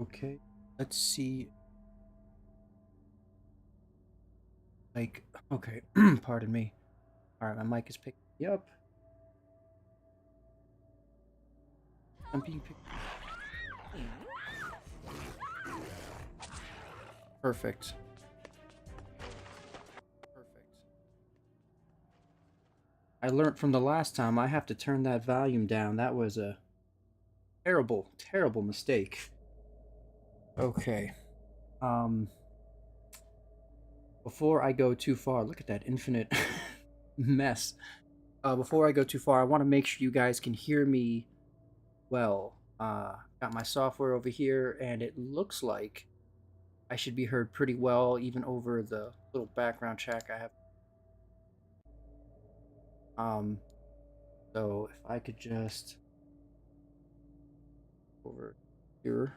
Okay, let's see. Like, okay, pardon me. All right, my mic is picking me up. I'm being picked. Perfect. Perfect. I learned from the last time I have to turn that volume down. That was a terrible, terrible mistake. Okay. Um, before I go too far, look at that infinite mess. Before I go too far, I want to make sure you guys can hear me well. Got my software over here, and it looks like I should be heard pretty well, even over the little background check I have. Um, so if I could just over here,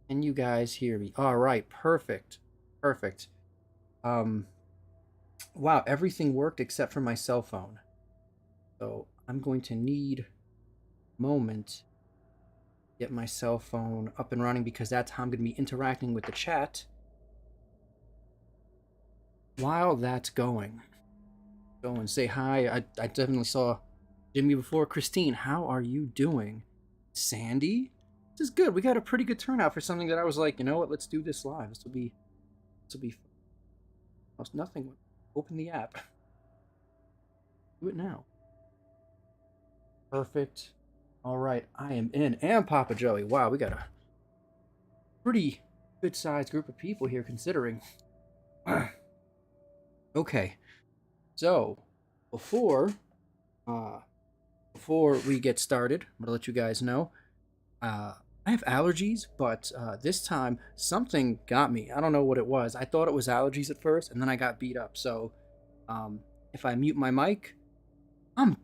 can you guys hear me? All right, perfect, perfect. Um, wow, everything worked except for my cell phone. So I'm going to need a moment to get my cell phone up and running because that's how I'm going to be interacting with the chat while that's going. Go and say hi. I definitely saw Jimmy before. Christine, how are you doing? Sandy? This is good. We got a pretty good turnout for something that I was like, you know what, let's do this live. This will be fun. Almost nothing. Open the app. Do it now. Perfect. All right, I am in. And Papa Joey. Wow, we got a pretty good sized group of people here considering. Okay. So, before uh before we get started, I'm gonna let you guys know I have allergies, but this time something got me. I don't know what it was. I thought it was allergies at first, and then I got beat up. So um, if I mute my mic, I'm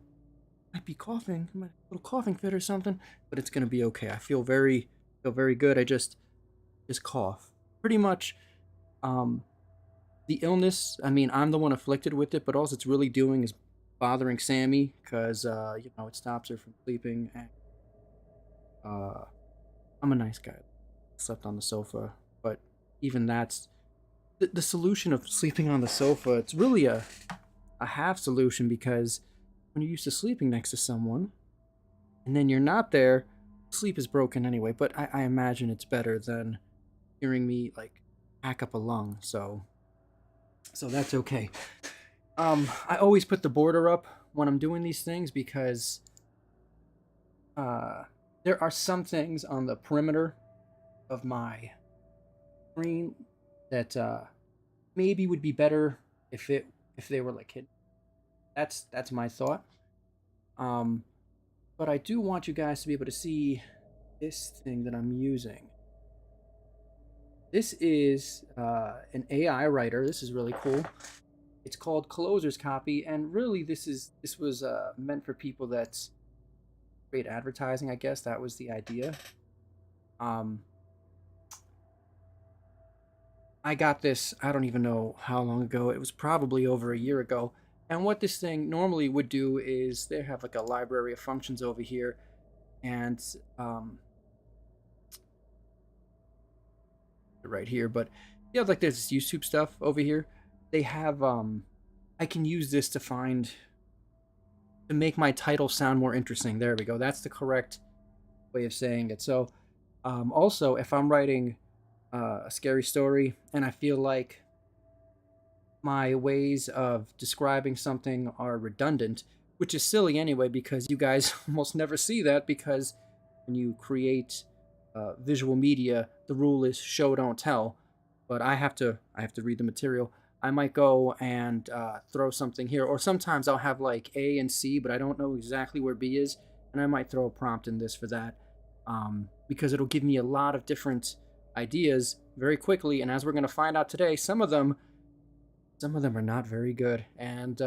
might be coughing, I might have a little coughing fit or something, but it's gonna be okay. I feel very good. I just cough. Pretty much, um, the illness. I mean, I'm the one afflicted with it, but all it's really doing is bothering Sammy because it stops her from sleeping. And uh, I'm a nice guy. Slept on the sofa, but even that's the solution of sleeping on the sofa. It's really a half solution because when you're used to sleeping next to someone and then you're not there, sleep is broken anyway. But I imagine it's better than hearing me like hack up a lung. So that's okay. I always put the border up when I'm doing these things because uh, there are some things on the perimeter of my screen that maybe would be better if they were like hidden. That's my thought. Um, but I do want you guys to be able to see this thing that I'm using. This is an AI writer. This is really cool. It's called Closer's Copy, and really, this was meant for people that create advertising. I guess that was the idea. Um, I got this. I don't even know how long ago. It was probably over a year ago. And what this thing normally would do is they have like a library of functions over here, and right here. But yeah, like there's this YouTube stuff over here. They have I can use this to make my title sound more interesting. There we go. That's the correct way of saying it. So also if I'm writing a scary story and I feel like my ways of describing something are redundant, which is silly anyway because you guys almost never see that because when you create visual media, the rule is show don't tell. But I have to read the material. I might go and throw something here, or sometimes I'll have like A and C, but I don't know exactly where B is, and I might throw a prompt in this for that because it'll give me a lot of different ideas very quickly. And as we're going to find out today, some of them are not very good. And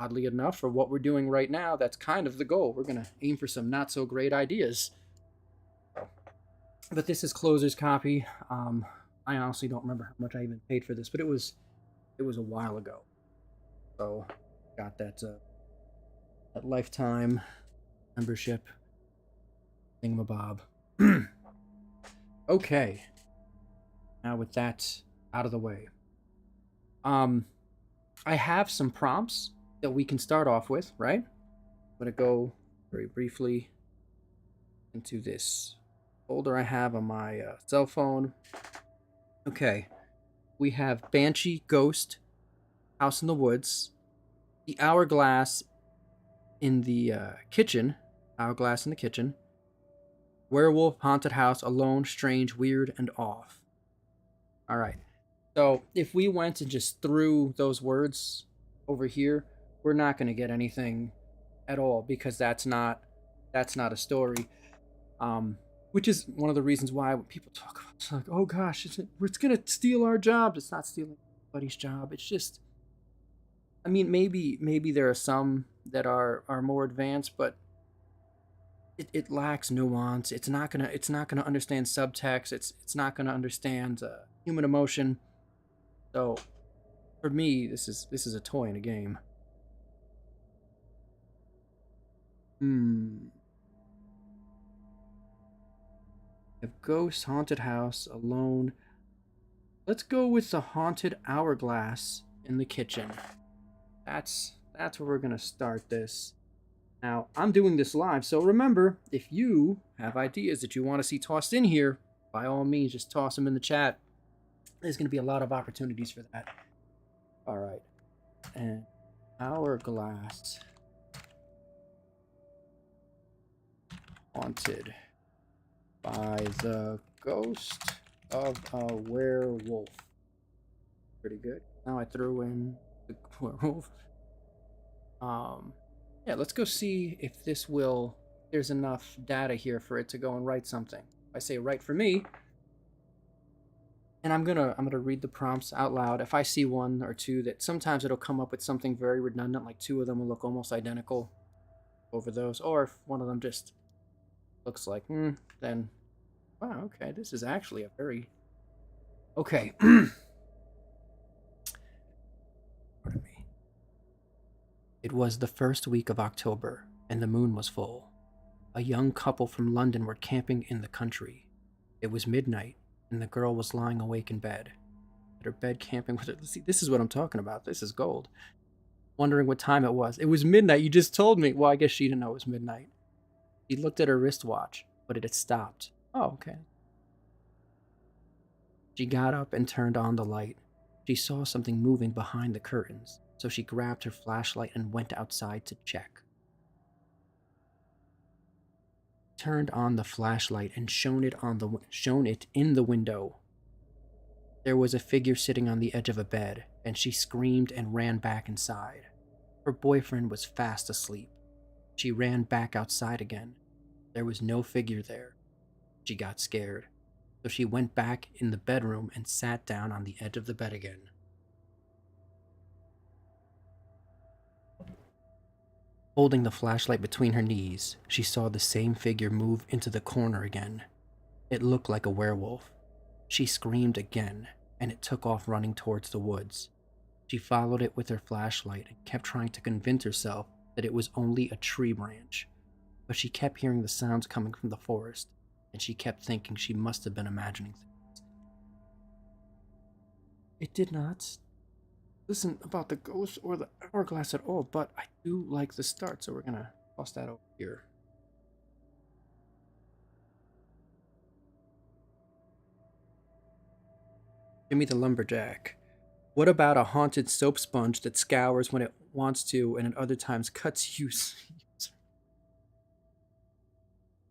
oddly enough, for what we're doing right now, that's kind of the goal. We're going to aim for some not so great ideas. But this is Closer's Copy. I honestly don't remember how much I even paid for this, but it was a while ago. So got that lifetime membership thingamabob. Okay. Now with that out of the way, um, I have some prompts that we can start off with, right? I'm gonna go very briefly into this folder I have on my cell phone. Okay, we have Banshee, Ghost, House in the Woods, the Hourglass in the kitchen, Hourglass in the kitchen, Werewolf, Haunted House, Alone, Strange, Weird, and Off. All right. So if we went and just threw those words over here, we're not going to get anything at all because that's not a story. Which is one of the reasons why when people talk about it's like, oh gosh, it's gonna steal our jobs. It's not stealing anybody's job. It's just, I mean, maybe there are some that are more advanced, but it lacks nuance. It's not gonna understand subtext. It's not gonna understand human emotion. So for me, this is a toy in a game. Hmm. We have Ghost, Haunted House, Alone. Let's go with the Haunted Hourglass in the kitchen. That's where we're gonna start this. Now, I'm doing this live, so remember, if you have ideas that you want to see tossed in here, by all means, just toss them in the chat. There's going to be a lot of opportunities for that. All right. And Hourglass haunted by the ghost of a werewolf. Pretty good. Now I threw in the werewolf. Yeah, let's go see if there's enough data here for it to go and write something. I say write for me, and I'm gonna read the prompts out loud. If I see one or two that sometimes it'll come up with something very redundant, like two of them will look almost identical over those, or if one of them just looks like, then, wow, okay, this is actually a very, okay. Pardon me. It was the first week of October, and the moon was full. A young couple from London were camping in the country. It was midnight, and the girl was lying awake in bed. At her bed camping with her. See, this is what I'm talking about. This is gold. Wondering what time it was. It was midnight. You just told me. Well, I guess she didn't know it was midnight. She looked at her wristwatch, but it had stopped. Oh, okay. She got up and turned on the light. She saw something moving behind the curtains, so she grabbed her flashlight and went outside to check. Turned on the flashlight and shone it in the window. There was a figure sitting on the edge of a bed, and she screamed and ran back inside. Her boyfriend was fast asleep. She ran back outside again. There was no figure there. She got scared, so she went back in the bedroom and sat down on the edge of the bed again. Holding the flashlight between her knees, she saw the same figure move into the corner again. It looked like a werewolf. She screamed again, and it took off running towards the woods. She followed it with her flashlight and kept trying to convince herself that it was only a tree branch. But she kept hearing the sounds coming from the forest, and she kept thinking she must have been imagining things. It did not listen about the ghost or the hourglass at all, but I do like the start, so we're gonna toss that over here. Jimmy the Lumberjack. What about a haunted soap sponge that scours when it wants to and at other times cuts you?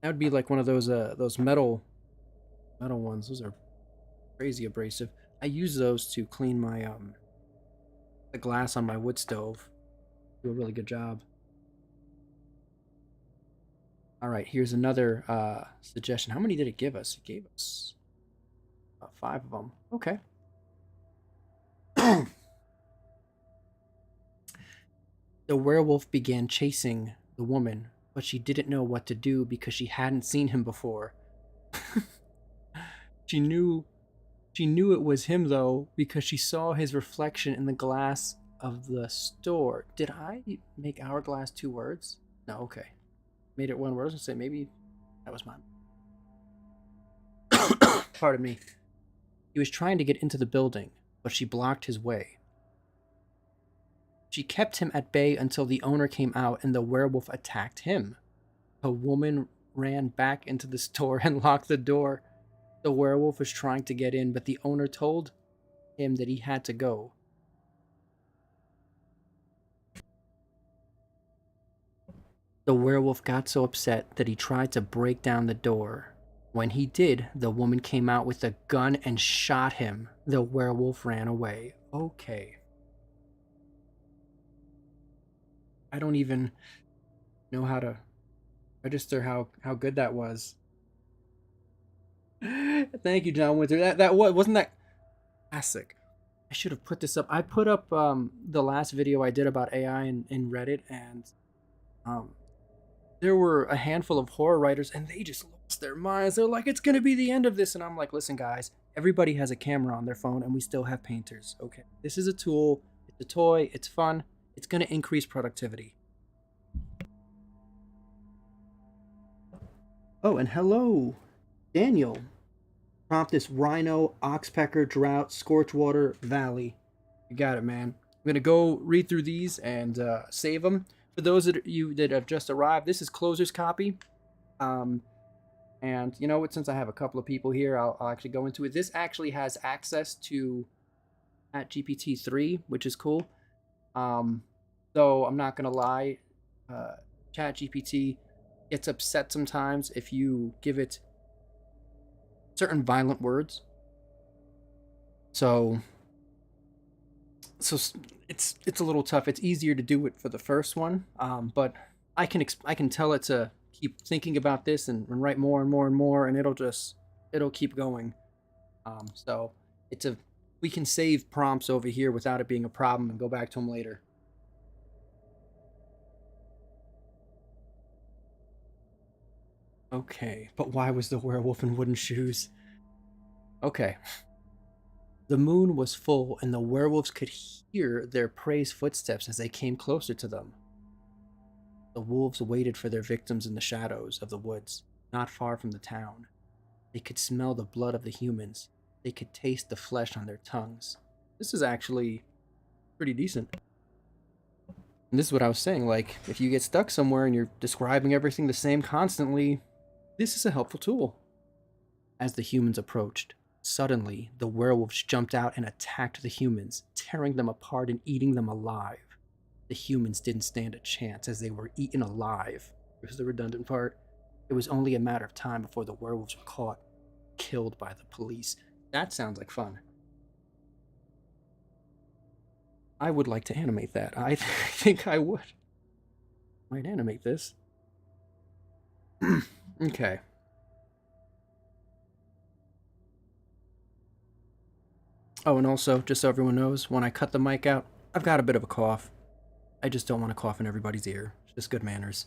That would be like one of those metal ones. Those are crazy abrasive. I use those to clean my the glass on my wood stove. Do a really good job. All right, here's another suggestion. How many did it give us? It gave us 5 of them. Okay. The werewolf began chasing the woman, but she didn't know what to do because she hadn't seen him before. She knew it was him though because she saw his reflection in the glass of the store. Did I make hourglass 2 words? No, okay. Made it 1 word. I was gonna say maybe that was mine. pardon me. He was trying to get into the building, but she blocked his way. She kept him at bay until the owner came out and the werewolf attacked him. A woman ran back into the store and locked the door. The werewolf was trying to get in, but the owner told him that he had to go. The werewolf got so upset that he tried to break down the door. When he did, the woman came out with a gun and shot him. The werewolf ran away. Okay. I don't even know how to register how good that was. Thank you, John Winter. That wasn't that classic. I should have put this up. I put up the last video I did about AI in Reddit, and there were a handful of horror writers, and they just lost their minds. They're like, it's gonna be the end of this, and I'm like, listen, guys, everybody has a camera on their phone, and we still have painters. Okay, this is a tool. It's a toy. It's fun. It's gonna increase productivity. Oh, and hello, Daniel. Prompt is Rhino, Oxpecker, Drought, Scorchwater, Valley. You got it, man. I'm going to go read through these and save them. For those of you that have just arrived, this is Closer's copy. And you know what? Since I have a couple of people here, I'll actually go into it. This actually has access to ChatGPT-3, which is cool. Though I'm not going to lie, ChatGPT gets upset sometimes if you give it certain violent words. So it's a little tough. It's easier to do it for the first one, but I can tell it to keep thinking about this and write more and more and more, and it'll keep going. So we can save prompts over here without it being a problem and go back to them later. Okay, but why was the werewolf in wooden shoes? Okay. The moon was full, and the werewolves could hear their prey's footsteps as they came closer to them. The wolves waited for their victims in the shadows of the woods, not far from the town. They could smell the blood of the humans. They could taste the flesh on their tongues. This is actually pretty decent. And this is what I was saying, like, if you get stuck somewhere and you're describing everything the same constantly, this is a helpful tool. As the humans approached, suddenly the werewolves jumped out and attacked the humans, tearing them apart and eating them alive. The humans didn't stand a chance as they were eaten alive. Here's the redundant part. It was only a matter of time before the werewolves were caught, killed by the police. That sounds like fun. I would like to animate that. I think I would. Might animate this. Okay. Oh, and also, just so everyone knows, when I cut the mic out, I've got a bit of a cough. I just don't want to cough in everybody's ear. It's just good manners.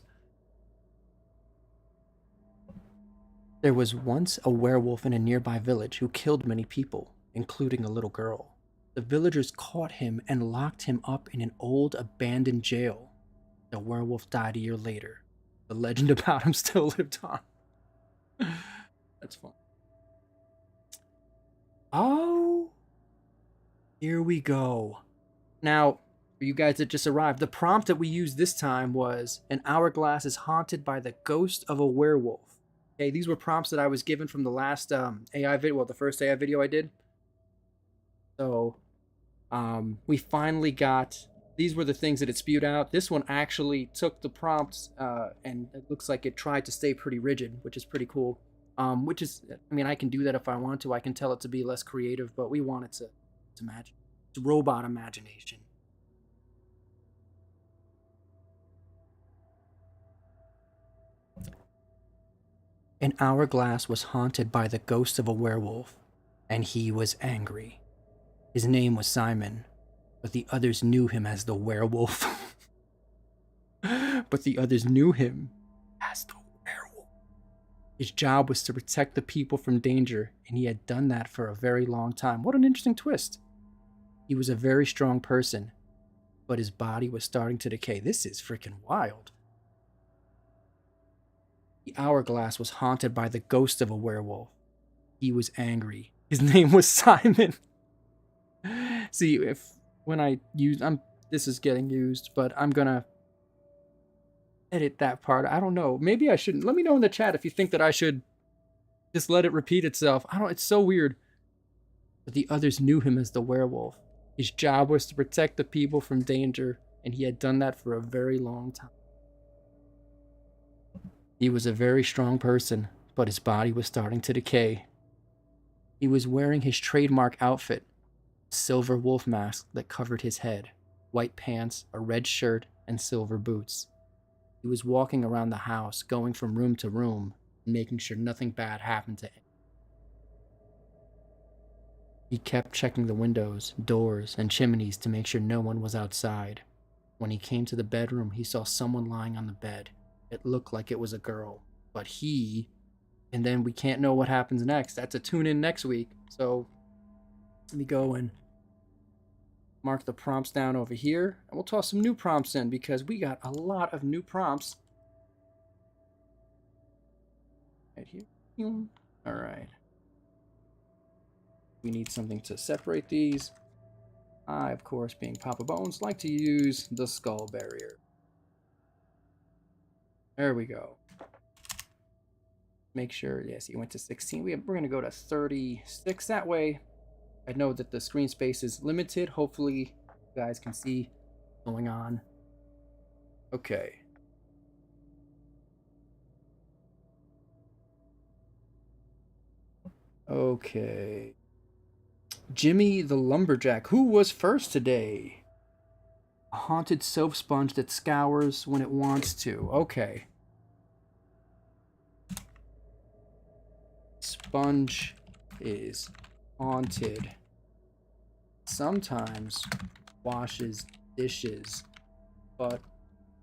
There was once a werewolf in a nearby village who killed many people, including a little girl. The villagers caught him and locked him up in an old abandoned jail. The werewolf died a year later. The legend about him still lived on. That's fun. Oh, here we go. Now, for you guys that just arrived, the prompt that we used this time was, an hourglass is haunted by the ghost of a werewolf. Okay, these were prompts that I was given from the last AI video, well, the first AI video I did. So, we finally got, these were the things that it spewed out. This one actually took the prompts, and it looks like it tried to stay pretty rigid, which is pretty cool. Which is, I mean, I can do that if I want to. I can tell it to be less creative, but we want it to imagine. It's robot imagination. An hourglass was haunted by the ghost of a werewolf, and he was angry. His name was Simon, but the others knew him as the werewolf. But the others knew him as the werewolf. His job was to protect the people from danger, and he had done that for a very long time. What an interesting twist. He was a very strong person, but his body was starting to decay. This is freaking wild. The hourglass was haunted by the ghost of a werewolf. He was angry. His name was Simon. See, if when I use, this is getting used, but I'm gonna edit that part. I don't know. Maybe I shouldn't. Let me know in the chat if you think that I should just let it repeat itself. I don't. It's so weird. But the others knew him as the werewolf. His job was to protect the people from danger, and he had done that for a very long time. He was a very strong person, but his body was starting to decay. He was wearing his trademark outfit, a silver wolf mask that covered his head, white pants, a red shirt, and silver boots. He was walking around the house, going from room to room, making sure nothing bad happened to him. He kept checking the windows, doors, and chimneys to make sure no one was outside. When he came to the bedroom, he saw someone lying on the bed. It looked like it was a girl, but and then we can't know what happens next. That's a tune in next week. So let me go and mark the prompts down over here, and we'll toss some new prompts in because we got a lot of new prompts. Right here. All right. We need something to separate these. I, of course, being Papa Bones, like to use the skull barrier. There we go. Make sure, yes, you went to 16. We're going to go to 36. That way, I know that the screen space is limited. Hopefully, you guys can see what's going on. Okay. Okay. Jimmy the Lumberjack. Who was first today? A haunted soap sponge that scours when it wants to. Okay. Sponge is haunted. Sometimes washes dishes, but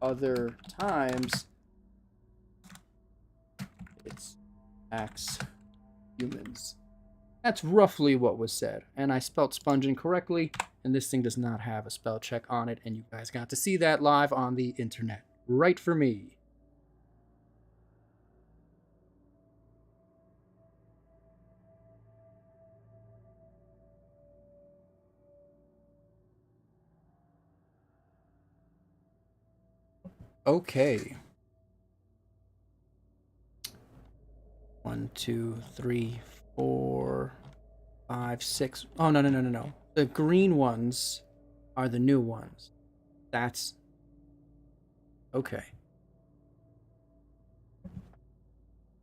other times it attacks humans. That's roughly what was said, and I spelled sponge incorrectly, and this thing does not have a spell check on it, and you guys got to see that live on the internet. Right for me. Okay. 1, 2, 3, 4, 5, 6. Oh, no. The green ones are the new ones. That's okay.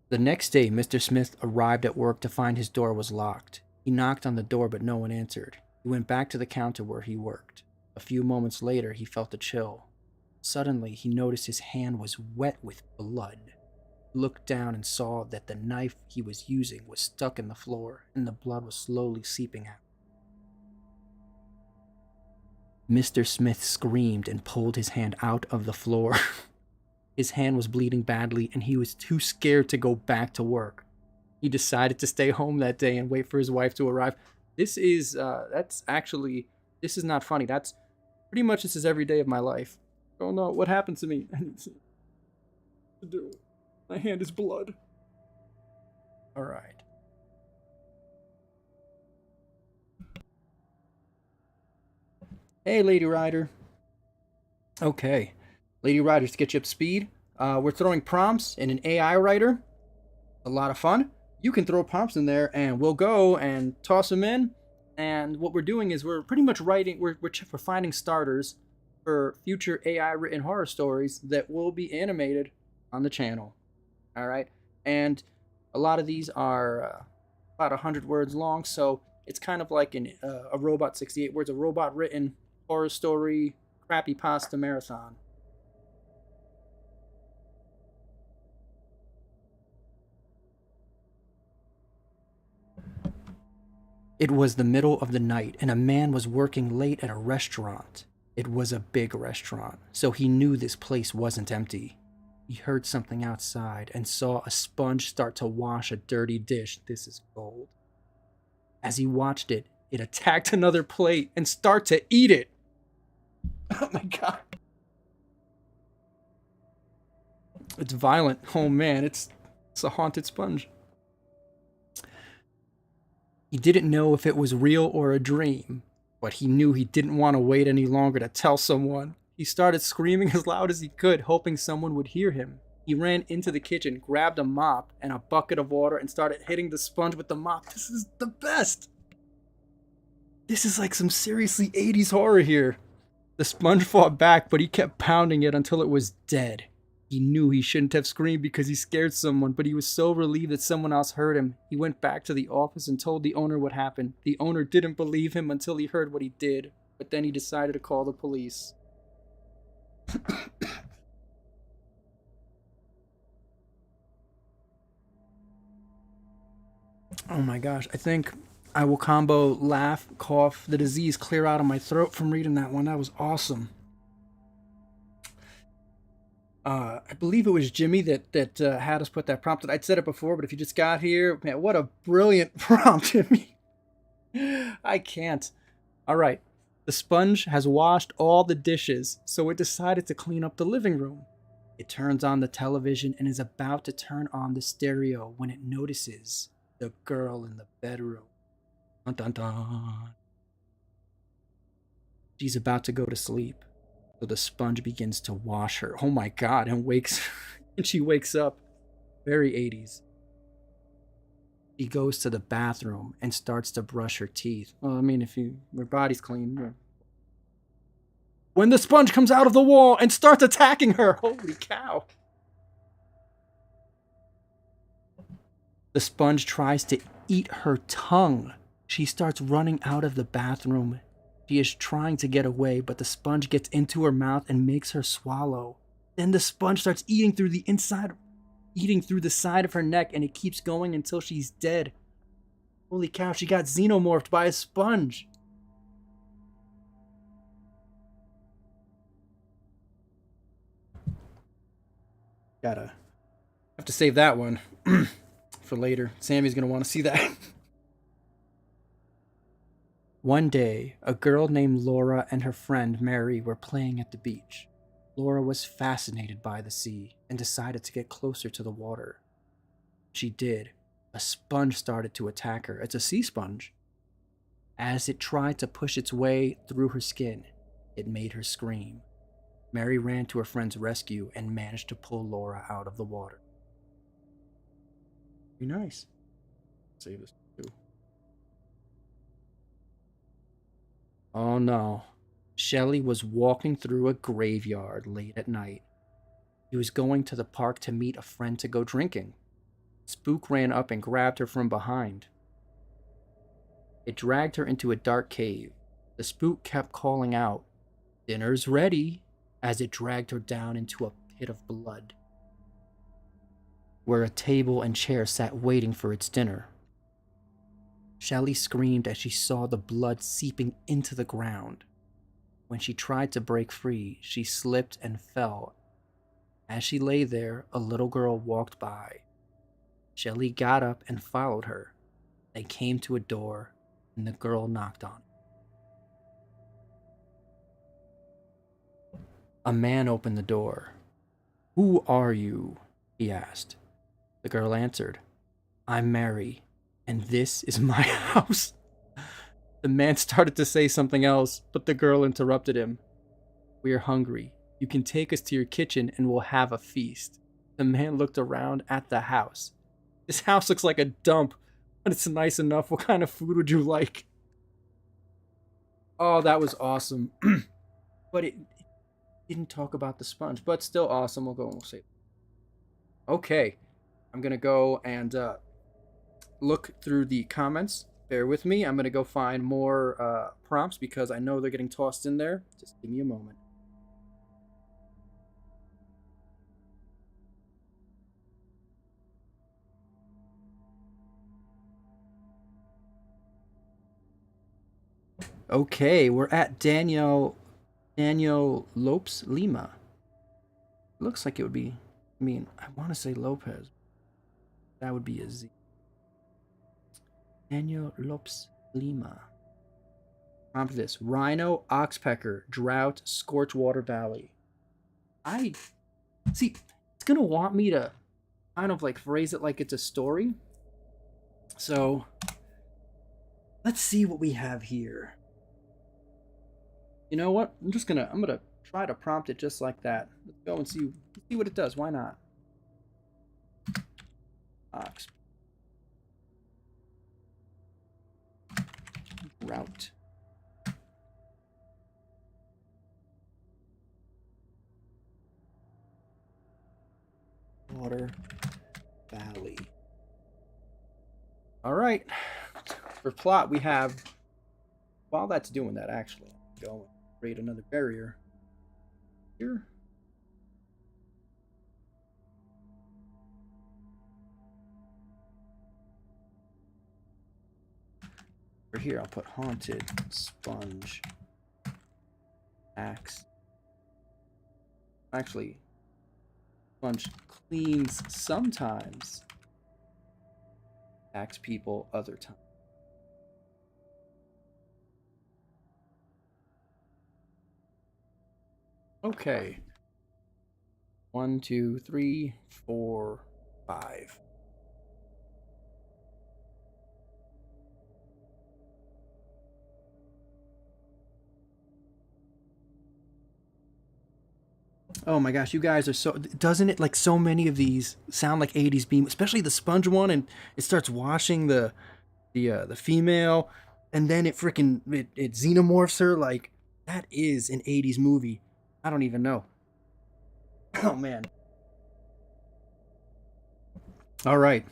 The next day, Mr. Smith arrived at work to find his door was locked. He knocked on the door, but no one answered. He went back to the counter where he worked. A few moments later, he felt a chill. Suddenly, he noticed his hand was wet with blood. He looked down and saw that the knife he was using was stuck in the floor, and the blood was slowly seeping out. Mr. Smith screamed and pulled his hand out of the floor. His hand was bleeding badly, and he was too scared to go back to work. He decided to stay home that day and wait for his wife to arrive. This is not funny. That's pretty much, this is every day of my life. Oh no, what happened to me? My hand is blood. All right. Hey, Lady Rider. Okay. Lady Rider, to get you up to speed, we're throwing prompts in an AI writer. A lot of fun. You can throw prompts in there, and we'll go and toss them in. And what we're doing is we're pretty much writing, we're finding starters for future AI written horror stories that will be animated on the channel. All right. And a lot of these are about 100 words long, so it's kind of like a Robot 68 words, a robot written horror story crappy pasta marathon. It was the middle of the night, and a man was working late at a restaurant. It was a big restaurant, so he knew this place wasn't empty. He heard something outside and saw a sponge start to wash a dirty dish. This is gold. As he watched it, it attacked another plate and started to eat it. Oh my god. It's violent. Oh man, it's a haunted sponge. He didn't know if it was real or a dream, but he knew he didn't want to wait any longer to tell someone. He started screaming as loud as he could, hoping someone would hear him. He ran into the kitchen, grabbed a mop and a bucket of water, and started hitting the sponge with the mop. This is the best! This is like some seriously 80s horror here. The sponge fought back, but he kept pounding it until it was dead. He knew he shouldn't have screamed because he scared someone, but he was so relieved that someone else heard him. He went back to the office and told the owner what happened. The owner didn't believe him until he heard what he did, but then he decided to call the police. Oh my gosh, I think I will combo laugh, cough, the disease clear out of my throat from reading that one. That was awesome. I believe it was Jimmy that had us put that prompt. I'd said it before, but if you just got here, man, what a brilliant prompt, Jimmy. I can't. All right. The sponge has washed all the dishes, so it decided to clean up the living room. It turns on the television and is about to turn on the stereo when it notices the girl in the bedroom. Dun dun dun. She's about to go to sleep. So the sponge begins to wash her. Oh my god, and she wakes up. Very 80s. She goes to the bathroom and starts to brush her teeth. Well, I mean, if your body's clean. Yeah. When the sponge comes out of the wall and starts attacking her. Holy cow. The sponge tries to eat her tongue. She starts running out of the bathroom. She is trying to get away, but the sponge gets into her mouth and makes her swallow. Then the sponge starts eating through the side of her neck, and it keeps going until she's dead. Holy cow, she got xenomorphed by a sponge. Gotta have to save that one for later. Sammy's gonna want to see that. One day, a girl named Laura and her friend Mary were playing at the beach. Laura was fascinated by the sea and decided to get closer to the water. She did. A sponge started to attack her. It's a sea sponge. As it tried to push its way through her skin, it made her scream. Mary ran to her friend's rescue and managed to pull Laura out of the water. Very nice. Save this too. Oh no. Shelley was walking through a graveyard late at night. She was going to the park to meet a friend to go drinking. Spook ran up and grabbed her from behind. It dragged her into a dark cave. The spook kept calling out, "Dinner's ready," as it dragged her down into a pit of blood, where a table and chair sat waiting for its dinner. Shelley screamed as she saw the blood seeping into the ground. When she tried to break free, she slipped and fell. As she lay there, a little girl walked by. Shelley got up and followed her. They came to a door, and the girl knocked on it. A man opened the door. "Who are you?" he asked. The girl answered, "I'm Mary, and this is my house." The man started to say something else, but the girl interrupted him. "We're hungry. You can take us to your kitchen and we'll have a feast." The man looked around at the house. "This house looks like a dump, but it's nice enough. What kind of food would you like?" Oh, that was awesome. But it didn't talk about the sponge, but still awesome. We'll go and we'll see. Okay, I'm going to go and look through the comments. Bear with me. I'm going to go find more prompts because I know they're getting tossed in there. Just give me a moment. Okay, we're at Daniel Lopes Lima. Looks like it would be, I mean, I want to say Lopez. That would be a Z. Daniel Lopes Lima. Prompt this: Rhino, Oxpecker, Drought, Scorchwater Valley. I see. It's gonna want me to kind of like phrase it like it's a story. So Let's see what we have here. You know what? I'm gonna try to prompt it just like that. Let's go and see what it does. Why not? Ox. Route. Water Valley. All right. For plot, we have. While that's doing that, actually, go and create another barrier here. For here, I'll put haunted, sponge, axe. Actually, sponge cleans sometimes. Axe people other times. Okay. 1, 2, 3, 4, 5. Oh my gosh, you guys are so. Doesn't it, like, so many of these sound like 80s beam, especially the sponge one, and it starts washing the female, and then it freaking it xenomorphs her. Like, that is an 80s movie. I don't even know. Oh man. All right.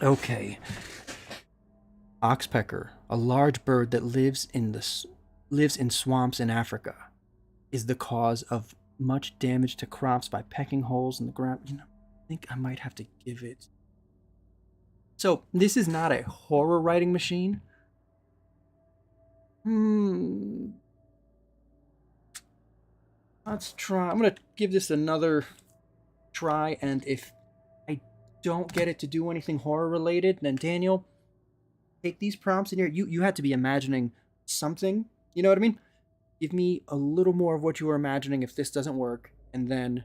Okay. Oxpecker, a large bird that lives in swamps in Africa, is the cause of much damage to crops by pecking holes in the ground. You know, I think I might have to give it. So this is not a horror writing machine. Let's try. I'm gonna give this another try, and if I don't get it to do anything horror related, then Daniel, take these prompts in here. You had to be imagining something. You know what I mean? Give me a little more of what you were imagining if this doesn't work, and then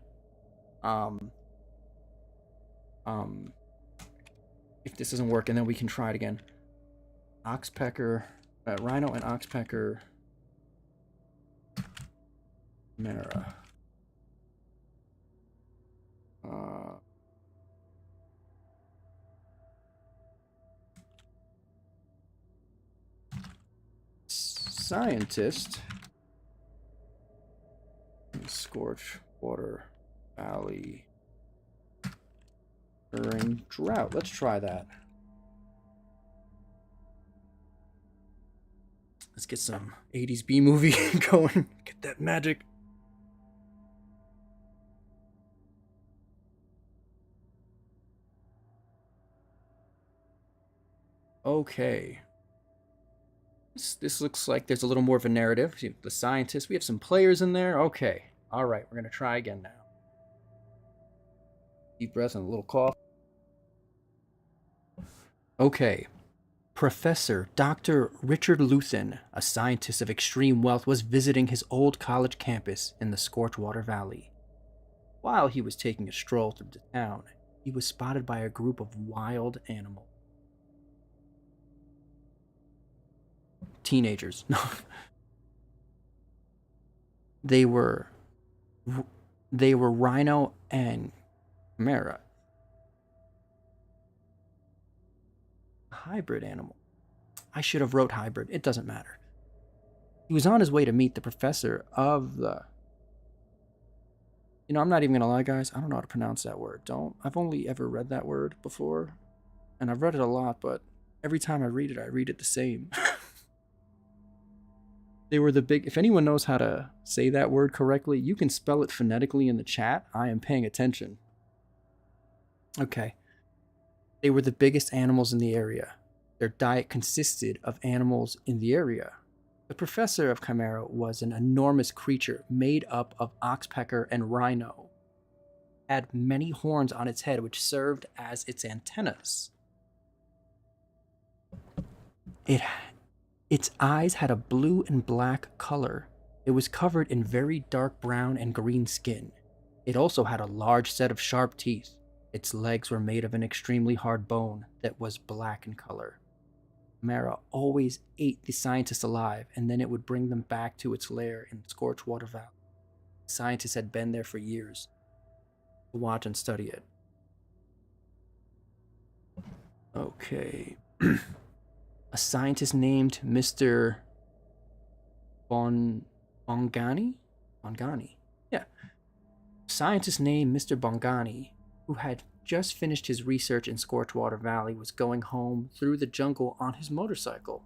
if this doesn't work, and then we can try it again. Oxpecker, rhino and oxpecker, Mara. Scientist. Scorch, water, valley, during drought. Let's try that. Let's get some 80s B movie going. Get that magic. Okay. This looks like there's a little more of a narrative. The scientist, we have some players in there. Okay. All right, we're going to try again now. Deep breath and a little cough. Okay. Professor Dr. Richard Luthen, a scientist of extreme wealth, was visiting his old college campus in the Scorchwater Valley. While he was taking a stroll through the town, he was spotted by a group of wild animals. Teenagers. No. They were Rhino and Chimera. Hybrid animal. I should have wrote hybrid. It doesn't matter. He was on his way to meet the professor of the... You know, I'm not even going to lie, guys. I don't know how to pronounce that word. I've only ever read that word before. And I've read it a lot, but every time I read it the same. They were the big... If anyone knows how to say that word correctly, you can spell it phonetically in the chat. I am paying attention. Okay. They were the biggest animals in the area. Their diet consisted of animals in the area. The professor of Chimera was an enormous creature made up of oxpecker and rhino. It had many horns on its head which served as its antennas. Its eyes had a blue and black color. It was covered in very dark brown and green skin. It also had a large set of sharp teeth. Its legs were made of an extremely hard bone that was black in color. Mara always ate the scientists alive, and then it would bring them back to its lair in Scorchwater Valley. Scientists had been there for years to watch and study it. Okay. A scientist named Mr. Bongani? Bongani. Yeah. A scientist named Mr. Bongani, who had just finished his research in Scorchwater Valley, was going home through the jungle on his motorcycle.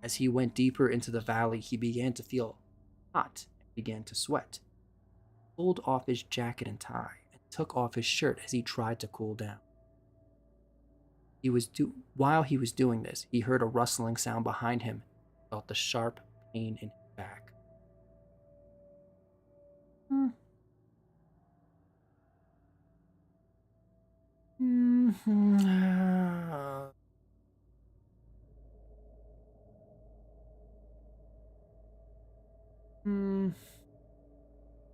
As he went deeper into the valley, he began to feel hot and began to sweat. He pulled off his jacket and tie and took off his shirt as he tried to cool down. While he was doing this, he heard a rustling sound behind him, felt the sharp pain in his back.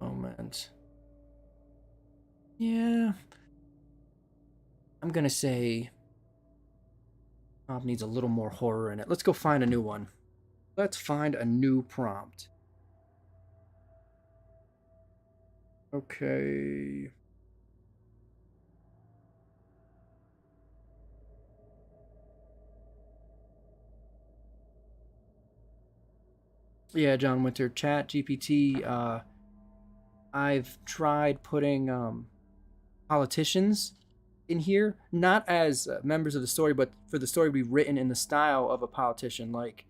Moment. Yeah. I'm gonna say prompt needs a little more horror in it. Let's go find a new one. Let's find a new prompt. Okay. Yeah, John Winter, Chat GPT. I've tried putting politicians in here, not as members of the story, but for the story to be written in the style of a politician. Like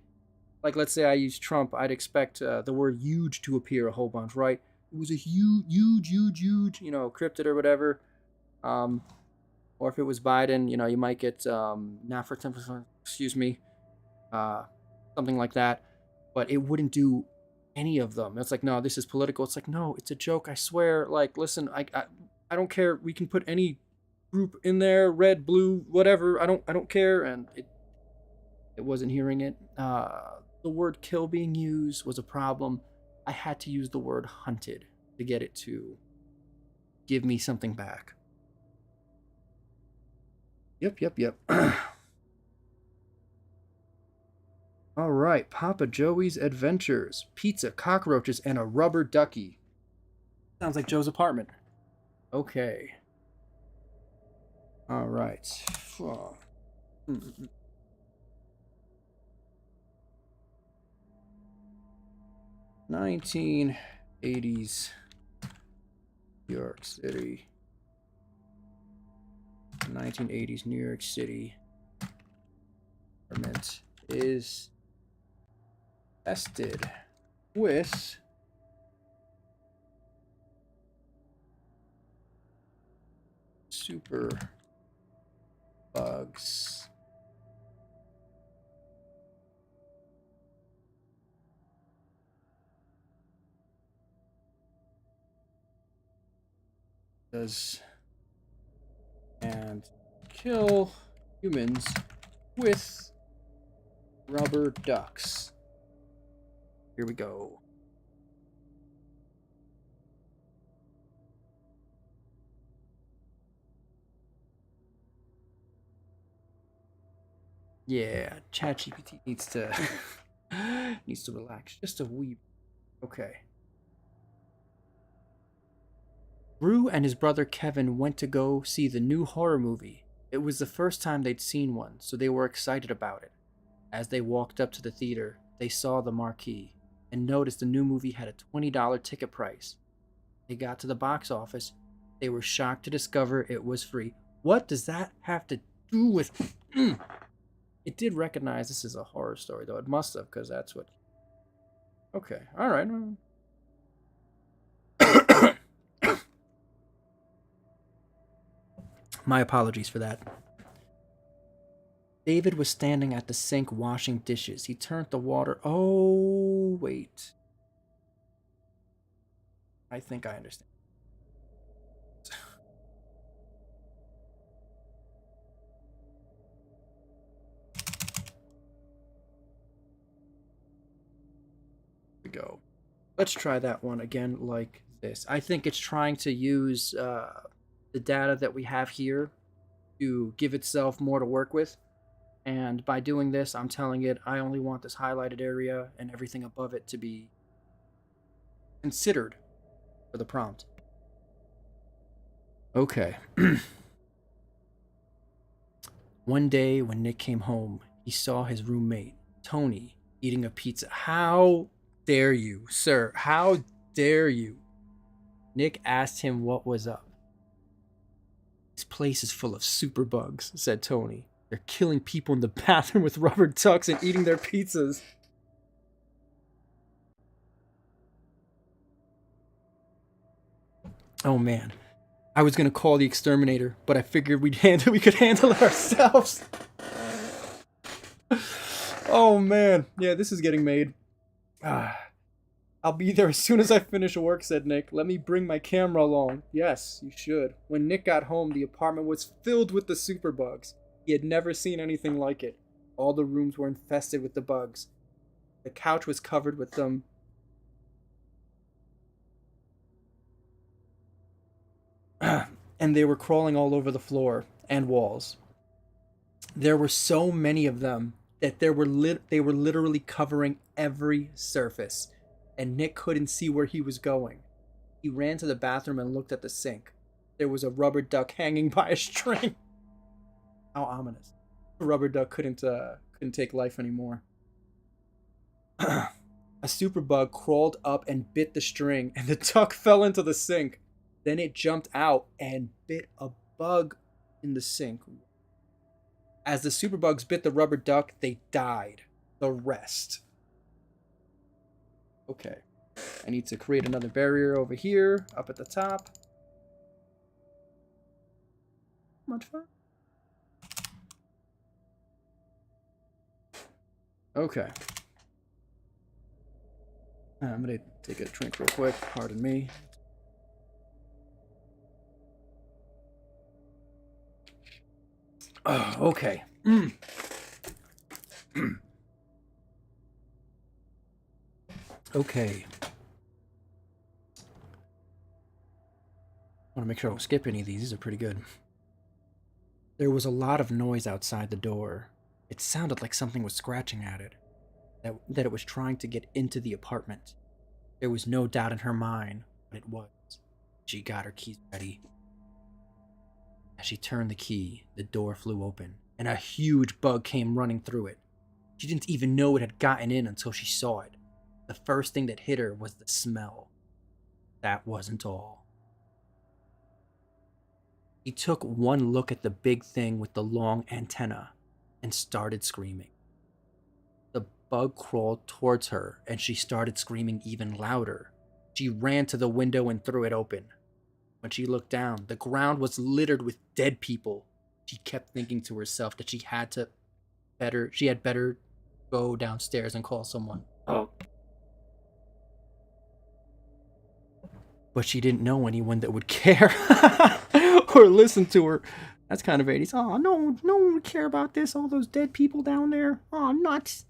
let's say I use Trump, I'd expect the word "huge" to appear a whole bunch, right? It was a huge, cryptid or whatever. Or if it was Biden, you might get not for 10%, excuse me, something like that. But it wouldn't do any of them. It's like, no, this is political. It's like, no, it's a joke. I swear. Like, listen, I don't care. We can put any group in there, red, blue, whatever. I don't care. And it wasn't hearing it. The word "kill" being used was a problem. I had to use the word "hunted" to get it to give me something back. Yep. All right, Papa Joey's Adventures. Pizza, cockroaches, and a rubber ducky. Sounds like Joe's apartment. Okay. All right. 1980s New York City. 1980s New York City apartment is tested with super bugs. And kill humans with rubber ducks. Here we go. Yeah, ChatGPT needs to relax just a wee. Okay. Rue and his brother Kevin went to go see the new horror movie. It was the first time they'd seen one, so they were excited about it. As they walked up to the theater, they saw the marquee and noticed the new movie had a $20 ticket price. They got to the box office. They were shocked to discover it was free. What does that have to do with... It did recognize this is a horror story, though. It must have, because that's what... Okay, alright. My apologies for that. David was standing at the sink washing dishes. He turned the water... Oh, wait. I think I understand. Here we go. Let's try that one again like this. I think it's trying to use the data that we have here to give itself more to work with. And by doing this, I'm telling it I only want this highlighted area and everything above it to be considered for the prompt. Okay. One day when Nick came home, he saw his roommate, Tony, eating a pizza. How dare you, sir? How dare you? Nick asked him what was up. This place is full of superbugs, said Tony. They're killing people in the bathroom with rubber ducks and eating their pizzas. Oh man. I was gonna call the exterminator, but I figured we could handle it ourselves. Oh man. Yeah, this is getting made. I'll be there as soon as I finish work, said Nick. Let me bring my camera along. Yes, you should. When Nick got home, the apartment was filled with the superbugs. He had never seen anything like it. All the rooms were infested with the bugs. The couch was covered with them. And they were crawling all over the floor and walls. There were so many of them that they were literally covering every surface, and Nick couldn't see where he was going. He ran to the bathroom and looked at the sink. There was a rubber duck hanging by a string. How ominous. The rubber duck couldn't take life anymore. A superbug crawled up and bit the string, and the duck fell into the sink. Then it jumped out and bit a bug in the sink. As the superbugs bit the rubber duck, they died. The rest. Okay. I need to create another barrier over here, up at the top. Much fun. Okay. I'm gonna take a drink real quick. Pardon me. Oh, okay. Okay. I want to make sure I don't skip any of these. These are pretty good. There was a lot of noise outside the door. It sounded like something was scratching at it. That it was trying to get into the apartment. There was no doubt in her mind what it was. She got her keys ready. As she turned the key, the door flew open, and a huge bug came running through it. She didn't even know it had gotten in until she saw it. The first thing that hit her was the smell. That wasn't all. He took one look at the big thing with the long antenna and started screaming. The bug crawled towards her, and she started screaming even louder. She ran to the window and threw it open. When she looked down, the ground was littered with dead people. She kept thinking to herself that she had better go downstairs and call someone. But she didn't know anyone that would care or listen to her. That's kind of 80s. Oh, no one would care about this. All those dead people down there. Oh, nuts.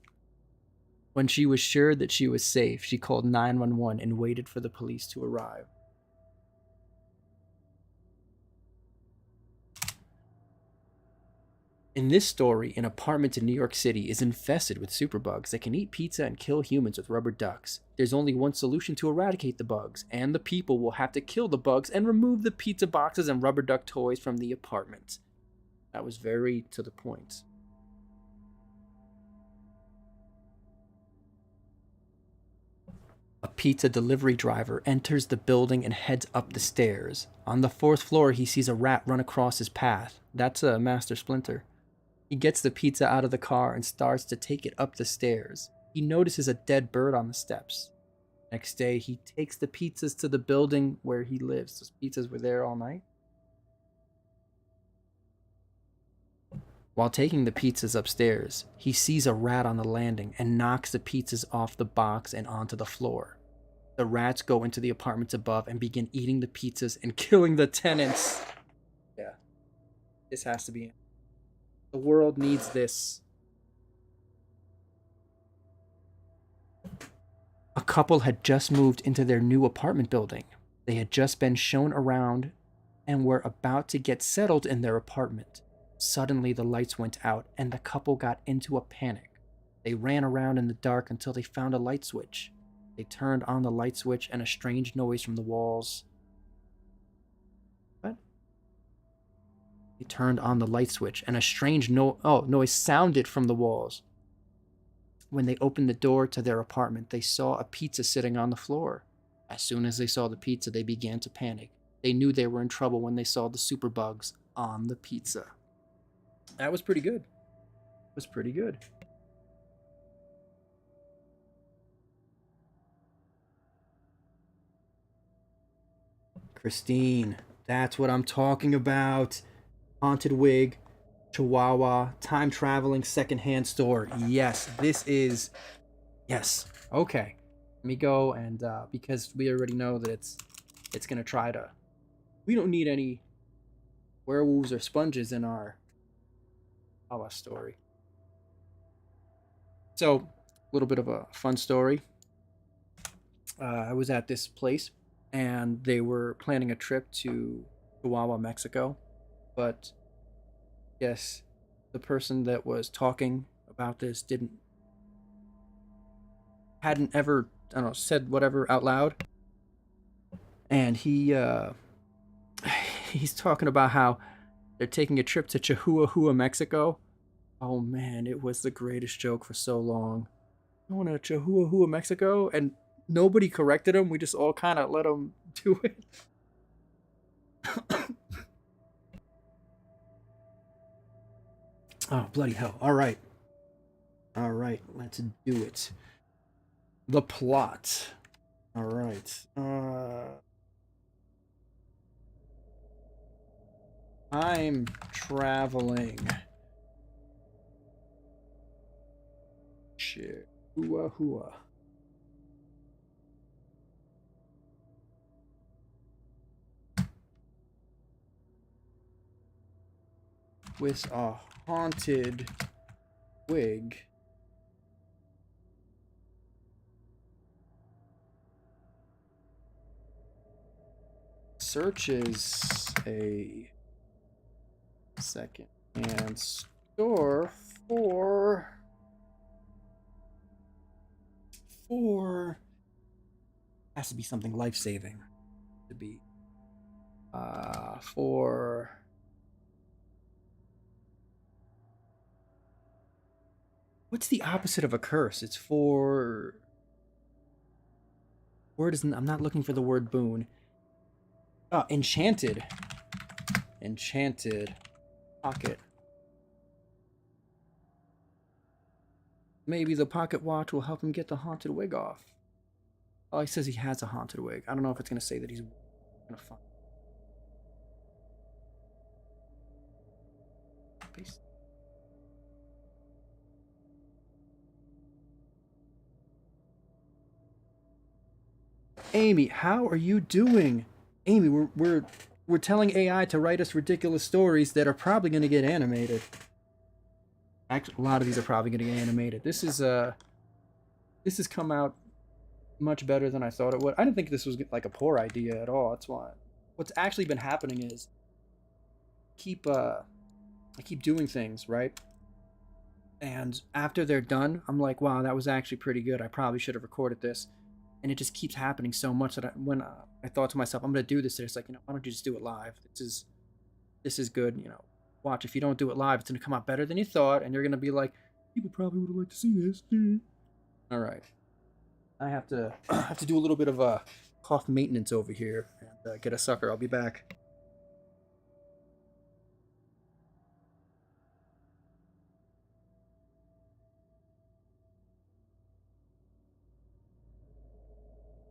When she was sure that she was safe, she called 911 and waited for the police to arrive. In this story, an apartment in New York City is infested with superbugs that can eat pizza and kill humans with rubber ducks. There's only one solution to eradicate the bugs, and the people will have to kill the bugs and remove the pizza boxes and rubber duck toys from the apartment. That was very to the point. A pizza delivery driver enters the building and heads up the stairs. On the 4th floor, he sees a rat run across his path. That's a Master Splinter. He gets the pizza out of the car and starts to take it up the stairs. He notices a dead bird on the steps. Next day, he takes the pizzas to the building where he lives. Those pizzas were there all night. While taking the pizzas upstairs, he sees a rat on the landing and knocks the pizzas off the box and onto the floor. The rats go into the apartments above and begin eating the pizzas and killing the tenants. Yeah. This has to be... The world needs this. A couple had just moved into their new apartment building. They had just been shown around and were about to get settled in their apartment. Suddenly, the lights went out, and the couple got into a panic. They ran around in the dark until they found a light switch. They turned on the light switch, and a strange noise from the walls. What? They turned on the light switch, and a strange noise sounded from the walls. When they opened the door to their apartment, they saw a pizza sitting on the floor. As soon as they saw the pizza, they began to panic. They knew they were in trouble when they saw the superbugs on the pizza. That was pretty good. It was pretty good. Christine, that's what I'm talking about. Haunted Wig, Chihuahua, time traveling secondhand store. Yes, this is. Yes. Okay. Let me go and because we already know that it's gonna try to. We don't need any werewolves or sponges in our story. So, a little bit of a fun story. I was at this place, and they were planning a trip to Chihuahua, Mexico, but yes, the person that was talking about this hadn't ever, I don't know, said whatever out loud, and he's talking about how they're taking a trip to Chihuahua, Mexico. Oh man, it was the greatest joke for so long. Going to Chihuahua, Mexico, and nobody corrected him. We just all kind of let him do it. Oh, bloody hell. All right, let's do it. The plot. All right. I'm traveling. Chihuahua. With a haunted wig. Searches a second-hand store for has to be something life-saving to be for what's the opposite of a curse? It's for word isn't I'm not looking for the word boon. Enchanted pocket. Maybe the pocket watch will help him get the haunted wig off. Oh, he says he has a haunted wig. I don't know if it's going to say that he's going to find. Peace. Amy, how are you doing? Amy, we're telling AI to write us ridiculous stories that are probably going to get animated. Actually, a lot of these are probably going to get animated. This has come out much better than I thought it would. I didn't think this was like a poor idea at all. That's why. What's actually been happening is I keep doing things, right? And after they're done, I'm like, wow, that was actually pretty good. I probably should have recorded this. And it just keeps happening so much that when I thought to myself, I'm going to do this, it's like, why don't you just do it live? This is good, Watch, if you don't do it live, it's going to come out better than you thought, and you're going to be like, people probably would have liked to see this. All right. I have to do a little bit of cough maintenance over here and get a sucker. I'll be back.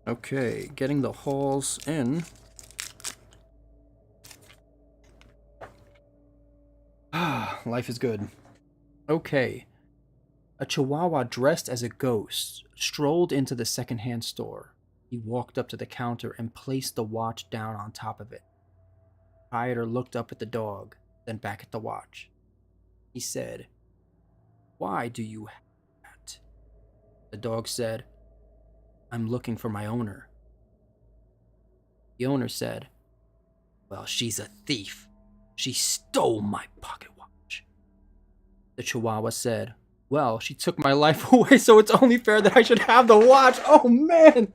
Okay, getting the halls in. Life is good. Okay. A chihuahua dressed as a ghost strolled into the secondhand store. He walked up to the counter and placed the watch down on top of it. The proprietor looked up at the dog, then back at the watch. He said, "Why do you have that?" The dog said, "I'm looking for my owner." The owner said, "Well, she's a thief. She stole my pocket watch." The Chihuahua said, "Well, she took my life away, so it's only fair that I should have the watch." Oh, man.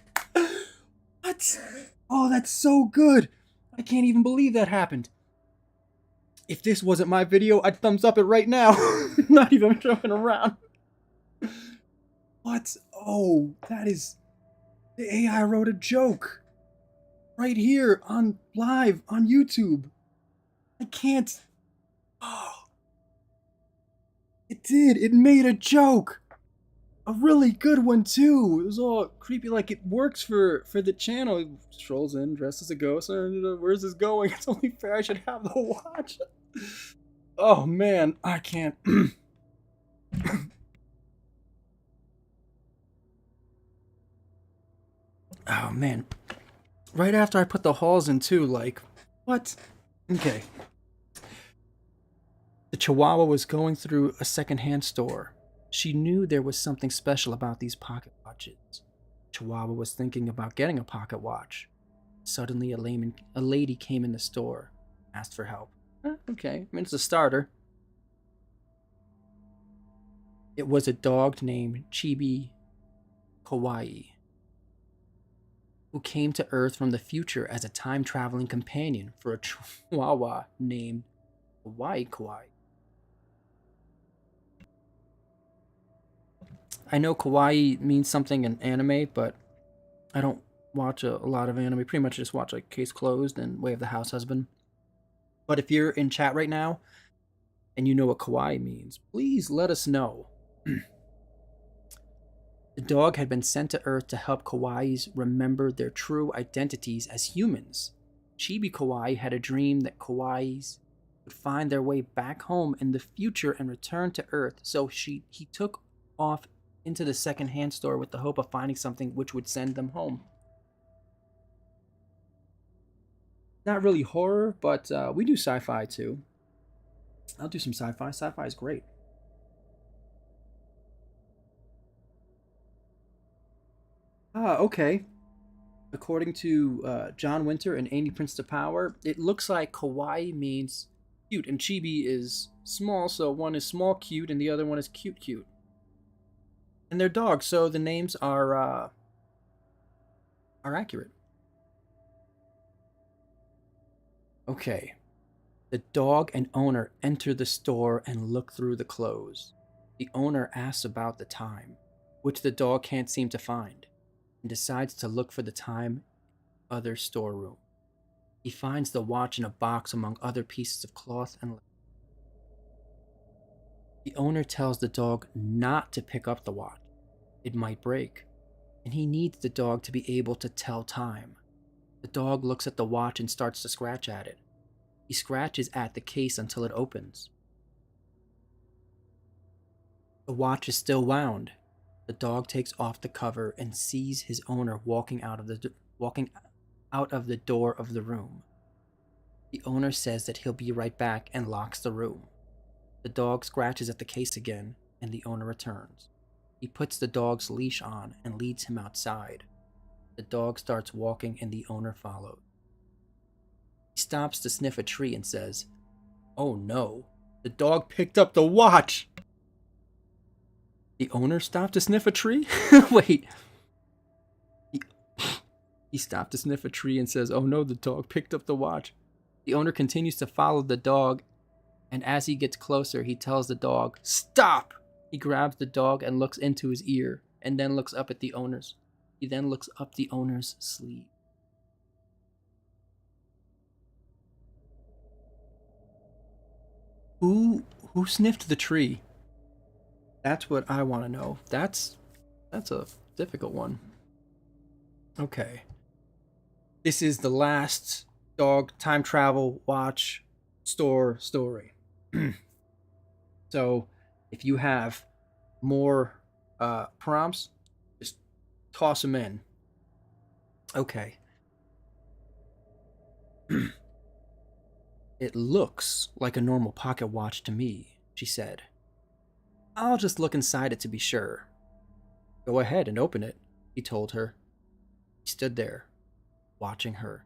What? Oh, that's so good. I can't even believe that happened. If this wasn't my video, I'd thumbs up it right now. Not even joking around. What? Oh, that is... The AI wrote a joke. Right here on live on YouTube. I can't... Oh. It did. It made a joke. A really good one too. It was all creepy, like it works for the channel. He strolls in, dressed as a ghost. Where's this going? It's only fair I should have the watch. Oh man, I can't. Oh man. Right after I put the halls in too, like, what? Okay. The Chihuahua was going through a secondhand store. She knew there was something special about these pocket watches. Chihuahua was thinking about getting a pocket watch. Suddenly, a lady came in the store, asked for help. Okay, I mean, it's a starter. It was a dog named Chibi Kawaii, who came to Earth from the future as a time-traveling companion for a Chihuahua named Kawaii. I know kawaii means something in anime, but I don't watch a lot of anime. Pretty much just watch like Case Closed and Way of the House Husband. But if you're in chat right now and you know what kawaii means, please let us know. The dog had been sent to Earth to help kawaiis remember their true identities as humans. Chibi Kawaii had a dream that kawaiis would find their way back home in the future and return to Earth, so he took off into the second-hand store with the hope of finding something which would send them home. Not really horror, but we do sci-fi too. I'll do some sci-fi. Sci-fi is great. Okay. According to John Winter and Amy Prince to Power, it looks like kawaii means cute, and chibi is small, so one is small cute and the other one is cute cute. And they're dogs, so the names are accurate. Okay. The dog and owner enter the store and look through the clothes. The owner asks about the time, which the dog can't seem to find, and decides to look for the time other storeroom. He finds the watch in a box among other pieces of cloth and leather. The owner tells the dog not to pick up the watch. It might break, and he needs the dog to be able to tell time. The dog looks at the watch and starts to scratch at it. He scratches at the case until it opens. The watch is still wound. The dog takes off the cover and sees his owner walking out of the door of the room. The owner says that he'll be right back and locks the room. The dog scratches at the case again, and the owner returns. He puts the dog's leash on and leads him outside. The dog starts walking and the owner follows. He stops to sniff a tree and says, "Oh no, the dog picked up the watch!" The owner stopped to sniff a tree? Wait. He stopped to sniff a tree and says, "Oh no, the dog picked up the watch." The owner continues to follow the dog, and as he gets closer, he tells the dog, "Stop!" He grabs the dog and looks into his ear, and then looks up at the owner's. He then looks up the owner's sleeve. Who sniffed the tree? That's what I want to know. That's a difficult one. Okay. This is the last dog time travel watch store story. So, if you have more prompts, just toss them in. Okay. It looks like a normal pocket watch to me, she said. I'll just look inside it to be sure. Go ahead and open it, he told her. He stood there, watching her.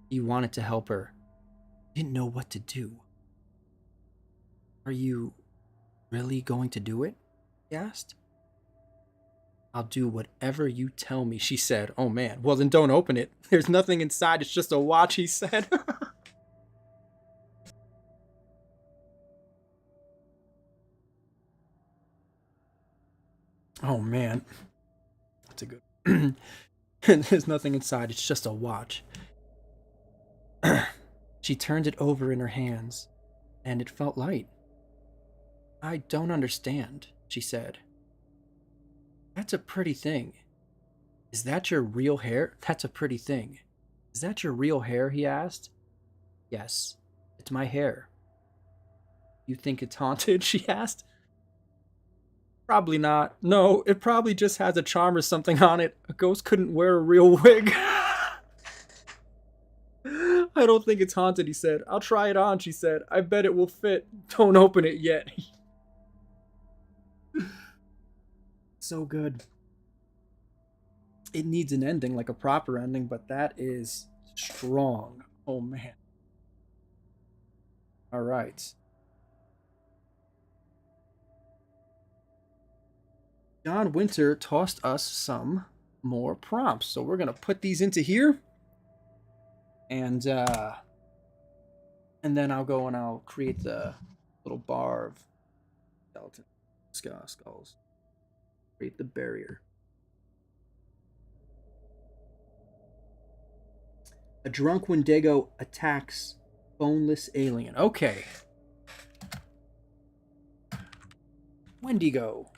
He wanted to help her. He didn't know what to do. Are you Really going to do it? He asked. I'll do whatever you tell me, she said. Oh man, well then don't open it. There's nothing inside, it's just a watch, he said. Oh man, that's a good. There's nothing inside, it's just a watch. She turned it over in her hands, and it felt light. I don't understand, she said. That's a pretty thing. Is that your real hair? That's a pretty thing. Is that your real hair? He asked. Yes, it's my hair. You think it's haunted? She asked. Probably not. No, it probably just has a charm or something on it. A ghost couldn't wear a real wig. I don't think it's haunted, he said. I'll try it on, she said. I bet it will fit. Don't open it yet. So good. It needs an ending, like a proper ending, but that is strong. Oh man. All right. John Winter tossed us some more prompts. So we're going to put these into here. And then I'll go and I'll create the little bar of skeleton skulls. Create the barrier. A drunk Wendigo attacks boneless alien. Okay. Wendigo.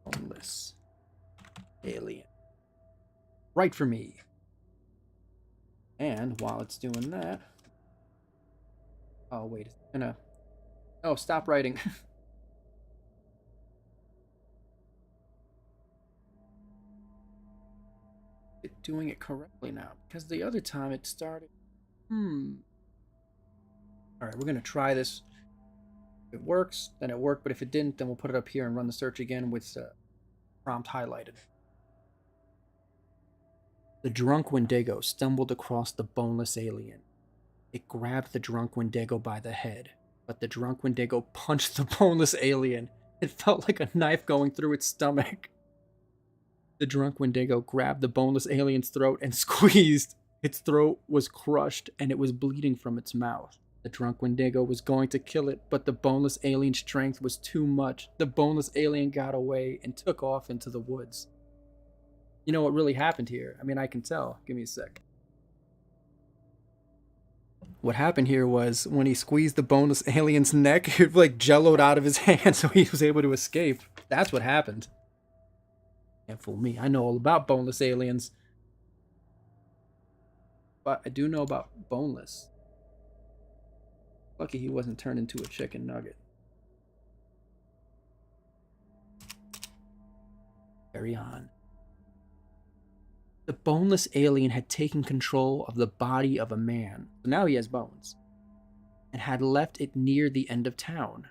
Boneless alien. Right for me. And while it's doing that... Oh, wait. It's gonna... Oh, stop writing. It's doing it correctly now. Because the other time it started... Alright, we're gonna try this. If it works, then it worked. But if it didn't, then we'll put it up here and run the search again with prompt highlighted. The drunk Wendigo stumbled across the boneless alien. It grabbed the drunk Wendigo by the head, but the drunk Wendigo punched the boneless alien. It felt like a knife going through its stomach. The drunk Wendigo grabbed the boneless alien's throat and squeezed. Its throat was crushed and it was bleeding from its mouth. The drunk Wendigo was going to kill it, but the boneless alien's strength was too much. The boneless alien got away and took off into the woods. You know what really happened here? I mean, I can tell. Give me a sec. What happened here was when he squeezed the boneless alien's neck, it like jelloed out of his hand so he was able to escape. That's what happened. Can't fool me. I know all about boneless aliens. But I do know about boneless. Lucky he wasn't turned into a chicken nugget. Carry on. The boneless alien had taken control of the body of a man, so now he has bones, and had left it near the end of town.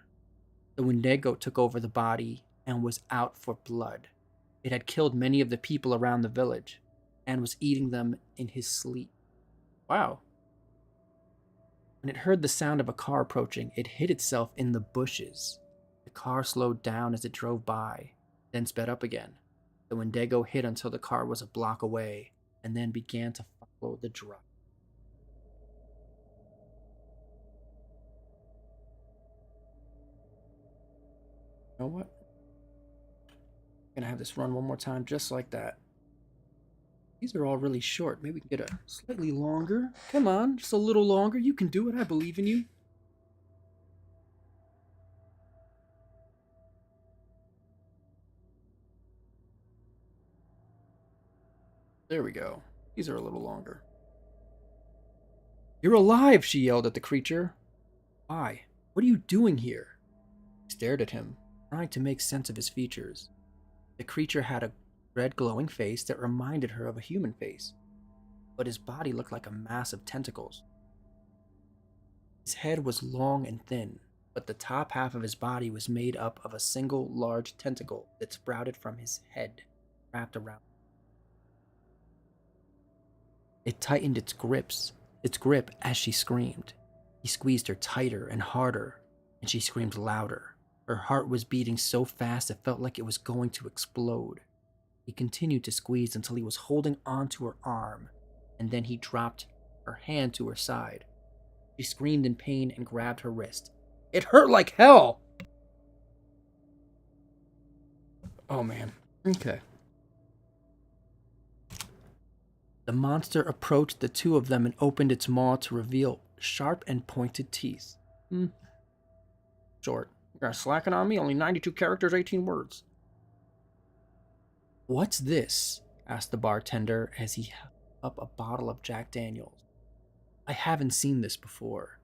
The Wendigo took over the body and was out for blood. It had killed many of the people around the village, and was eating them in his sleep. Wow. When it heard the sound of a car approaching, it hid itself in the bushes. The car slowed down as it drove by, then sped up again. The Wendigo hid until the car was a block away, and then began to follow the driver. You know what? I'm gonna have this run one more time just like that. These are all really short. Maybe we can get a slightly longer. Come on, just a little longer. You can do it. I believe in you. There we go. These are a little longer. You're alive, she yelled at the creature. Why? What are you doing here? She stared at him, trying to make sense of his features. The creature had a red glowing face that reminded her of a human face, but his body looked like a mass of tentacles. His head was long and thin, but the top half of his body was made up of a single large tentacle that sprouted from his head, wrapped around. It tightened its grip as she screamed. He squeezed her tighter and harder, and she screamed louder. Her heart was beating so fast it felt like it was going to explode. He continued to squeeze until he was holding onto her arm, and then he dropped her hand to her side. She screamed in pain and grabbed her wrist. It hurt like hell! Oh man. Okay. The monster approached the two of them and opened its maw to reveal sharp and pointed teeth. Short. You guys slacking on me? Only 92 characters, 18 words. What's this? Asked the bartender as he held up a bottle of Jack Daniels. I haven't seen this before.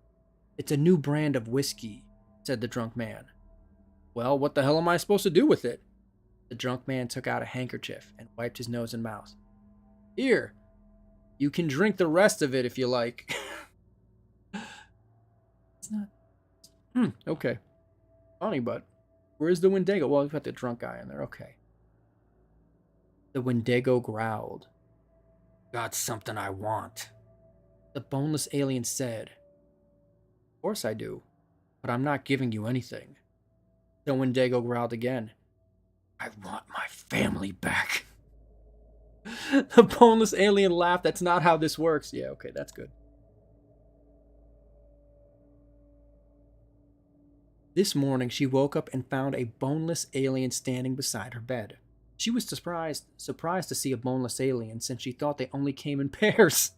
It's a new brand of whiskey, said the drunk man. Well, what the hell am I supposed to do with it? The drunk man took out a handkerchief and wiped his nose and mouth. Here, you can drink the rest of it if you like. It's not. Okay. Funny, but where's the Wendigo? Well, we've got the drunk guy in there. Okay. The Wendigo growled. Got something I want. The boneless alien said, Of course I do, but I'm not giving you anything. The Wendigo growled again. I want my family back. The boneless alien laughed. That's not how this works. Yeah, okay, that's good. This morning, she woke up and found a boneless alien standing beside her bed. She was surprised to see a boneless alien since she thought they only came in pairs.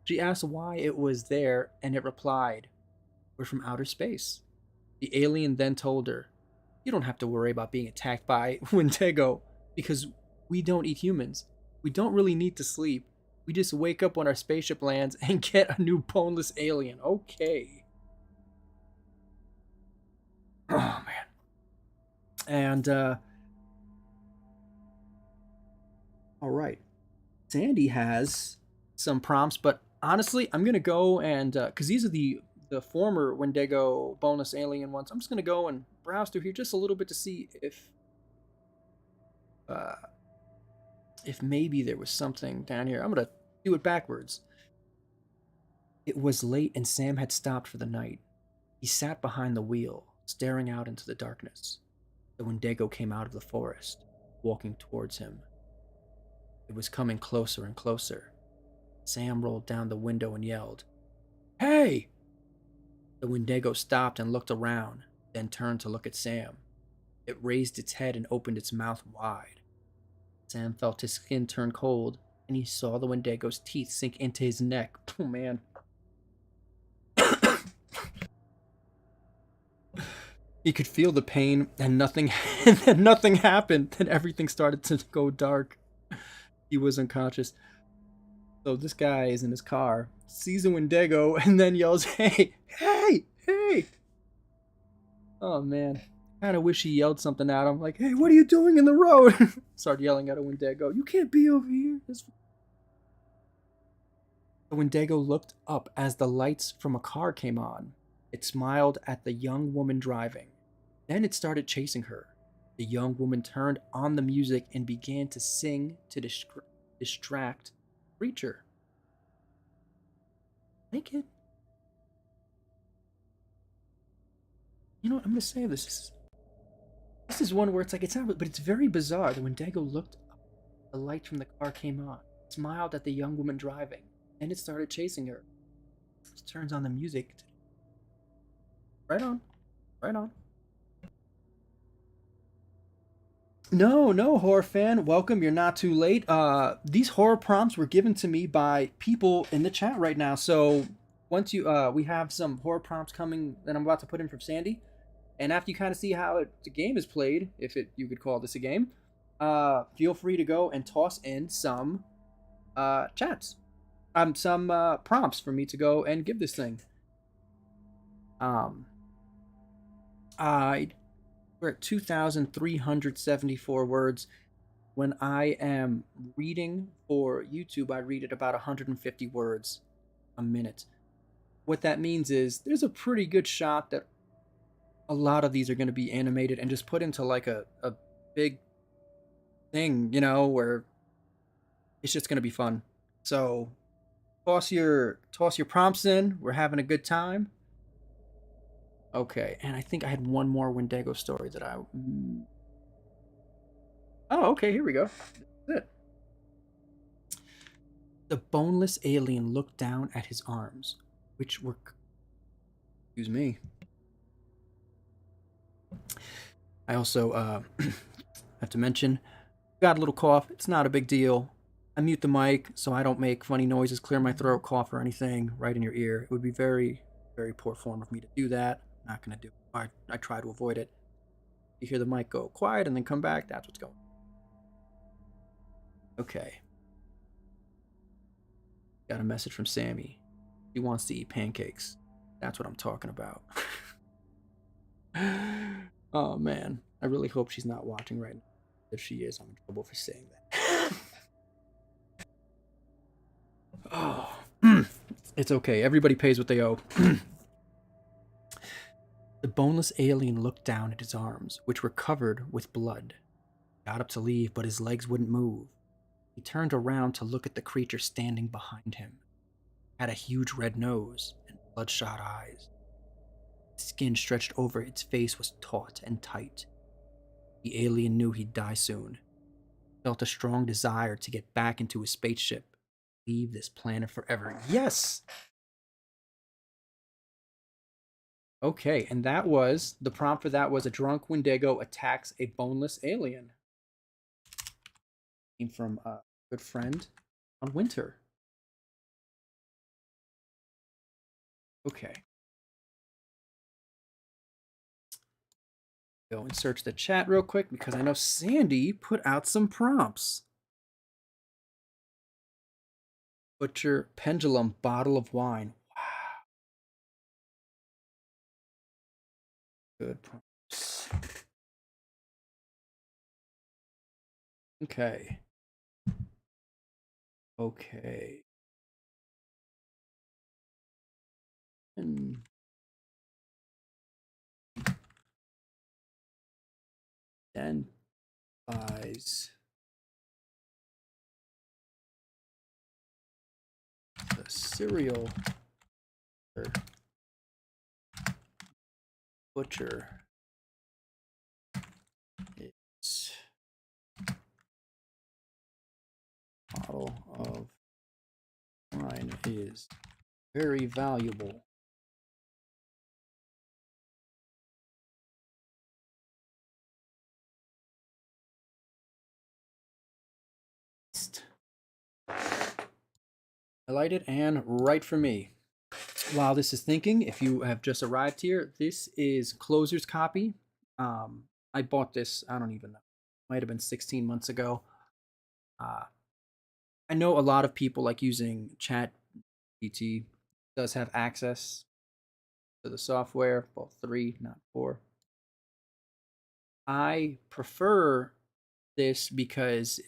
She asked why it was there, and it replied, We're from outer space. The alien then told her, You don't have to worry about being attacked by Wendigo, because we don't eat humans. We don't really need to sleep. We just wake up when our spaceship lands and get a new boneless alien. Okay. Oh, man. And, all right. Sandy has some prompts, but honestly, I'm going to go and, because these are the former Wendigo bonus alien ones, I'm just going to go and browse through here just a little bit to see if maybe there was something down here. I'm going to do it backwards. It was late and Sam had stopped for the night. He sat behind the wheel, staring out into the darkness. The Wendigo came out of the forest, walking towards him. It was coming closer and closer. Sam rolled down the window and yelled, Hey! The Wendigo stopped and looked around, then turned to look at Sam. It raised its head and opened its mouth wide. Sam felt his skin turn cold, and he saw the Wendigo's teeth sink into his neck. Oh, man. He could feel the pain, and nothing happened. Then everything started to go dark. He was unconscious. So this guy is in his car, sees a Wendigo, and then yells, Hey! Hey! Hey! Oh, man. I kind of wish he yelled something at him, like, Hey, what are you doing in the road? Started yelling at a Wendigo. You can't be over here. The Wendigo looked up as the lights from a car came on. It smiled at the young woman driving. Then it started chasing her. The young woman turned on the music and began to sing to distract the creature. Naked. You know what? I'm going to say this. This is one where it's like, it's not, but it's very bizarre. The Wendigo looked up. The light from the car came on. Smiled at the young woman driving. And it started chasing her. It turns on the music. Right on. Right on. No, horror fan. Welcome. You're not too late. These horror prompts were given to me by people in the chat right now. So once we have some horror prompts coming that I'm about to put in from Sandy. And after you kind of see how the game is played, you could call this a game, feel free to go and toss in some chats. Some prompts for me to go and give this thing. We're at 2,374 words. When I am reading for YouTube, I read at about 150 words a minute. What that means is there's a pretty good shot that a lot of these are going to be animated and just put into like a big thing, where it's just going to be fun. So toss your prompts in. We're having a good time. Okay, and I think I had one more Wendigo story that I. Oh, okay. Here we go. That's it. The boneless alien looked down at his arms, which were. Excuse me. I also have to mention, got a little cough. It's not a big deal. I mute the mic so I don't make funny noises, clear my throat, cough, or anything right in your ear. It would be very, very poor form of me to do that. I'm not going to do it. I try to avoid it. You hear the mic go quiet and then come back, that's what's going on. Okay. Got a message from Sammy. He wants to eat pancakes. That's what I'm talking about. Oh, man. I really hope she's not watching right now. If she is, I'm in trouble for saying that. Oh, it's okay. Everybody pays what they owe. The boneless alien looked down at his arms, which were covered with blood. He got up to leave, but his legs wouldn't move. He turned around to look at the creature standing behind him. It had a huge red nose and bloodshot eyes. The skin stretched over its face was taut and tight. The alien knew he'd die soon. He felt a strong desire to get back into his spaceship, leave this planet forever. Yes! Okay, and that was the prompt for that was a drunk Wendigo attacks a boneless alien. Came from a good friend on Winter. Okay. Go and search the chat real quick because I know Sandy put out some prompts. Butcher, pendulum, bottle of wine. Wow. Good prompts. Okay. Okay. And then buys the cereal butcher is bottle of wine is very valuable. Highlighted and right for me. While this is thinking, if you have just arrived here, this is Closer's copy. I bought this, I don't even know, might have been 16 months ago. I know a lot of people like using Chat GPT does have access to the software, well, 3, not 4. I prefer this because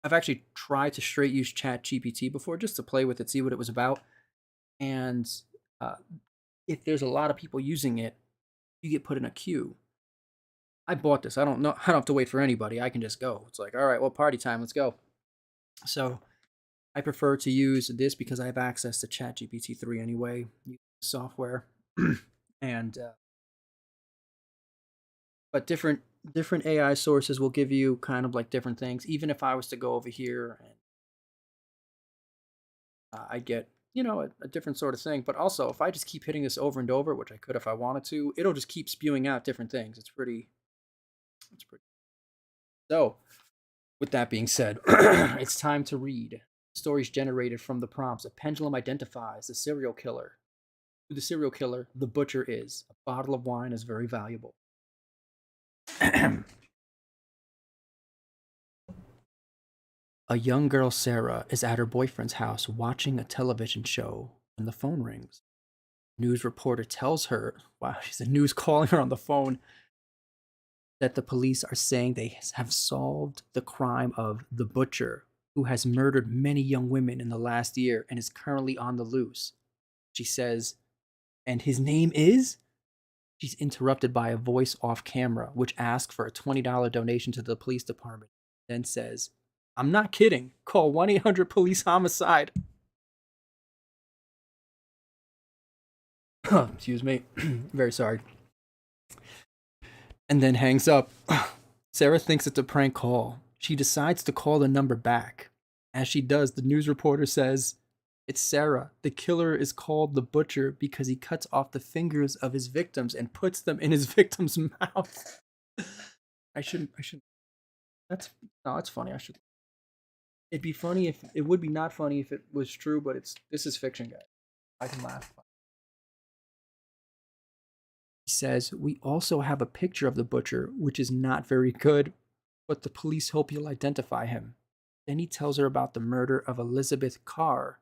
I've actually tried to straight use Chat GPT before just to play with it, see what it was about. And uh, if there's a lot of people using it, you get put in a queue. I bought this. I don't know. I don't have to wait for anybody. I can just go. It's like, all right, well, party time. Let's go. So I prefer to use this because I have access to ChatGPT 3 anyway, software, and but different AI sources will give you kind of like different things. Even if I was to go over here and I get a different sort of thing. But also, if I just keep hitting this over and over, which I could if I wanted to, it'll just keep spewing out different things. It's pretty. So, with that being said, it's time to read. Stories generated from the prompts. A pendulum identifies the serial killer. Who the serial killer, the butcher, is. A bottle of wine is very valuable. A young girl, Sarah, is at her boyfriend's house watching a television show when the phone rings. News reporter tells her, wow, she's a news calling her on the phone, that the police are saying they have solved the crime of the butcher, who has murdered many young women in the last year and is currently on the loose. She says, and his name is? She's interrupted by a voice off camera, which asks for a $20 donation to the police department, then says, I'm not kidding. Call 1-800-POLICE homicide. Excuse me. Very sorry. And then hangs up. Sarah thinks it's a prank call. She decides to call the number back. As she does, the news reporter says, "It's Sarah. The killer is called the butcher because he cuts off the fingers of his victims and puts them in his victim's mouth." I shouldn't. That's no, that's funny. I should. It'd be funny if it would be not funny if it was true, but this is fiction, guys. I can laugh. He says, "We also have a picture of the butcher, which is not very good, but the police hope you'll identify him." Then he tells her about the murder of Elizabeth Carr,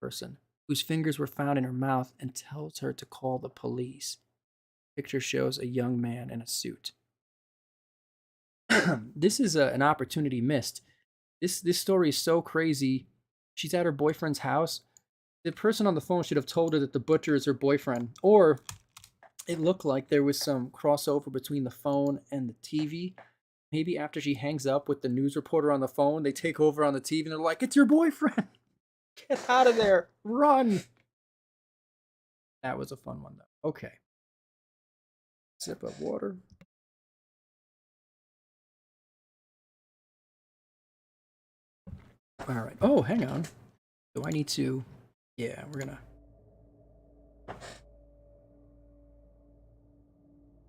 person, whose fingers were found in her mouth, and tells her to call the police. The picture shows a young man in a suit. This is an opportunity missed. This story is so crazy. She's at her boyfriend's house. The person on the phone should have told her that the butcher is her boyfriend, or it looked like there was some crossover between the phone and the TV. Maybe after she hangs up with the news reporter on the phone, they take over on the TV and they're like, "It's your boyfriend. Get out of there. Run." That was a fun one, though. Okay. Sip of water. All right. Oh, hang on. Do I need to? Yeah, we're gonna. A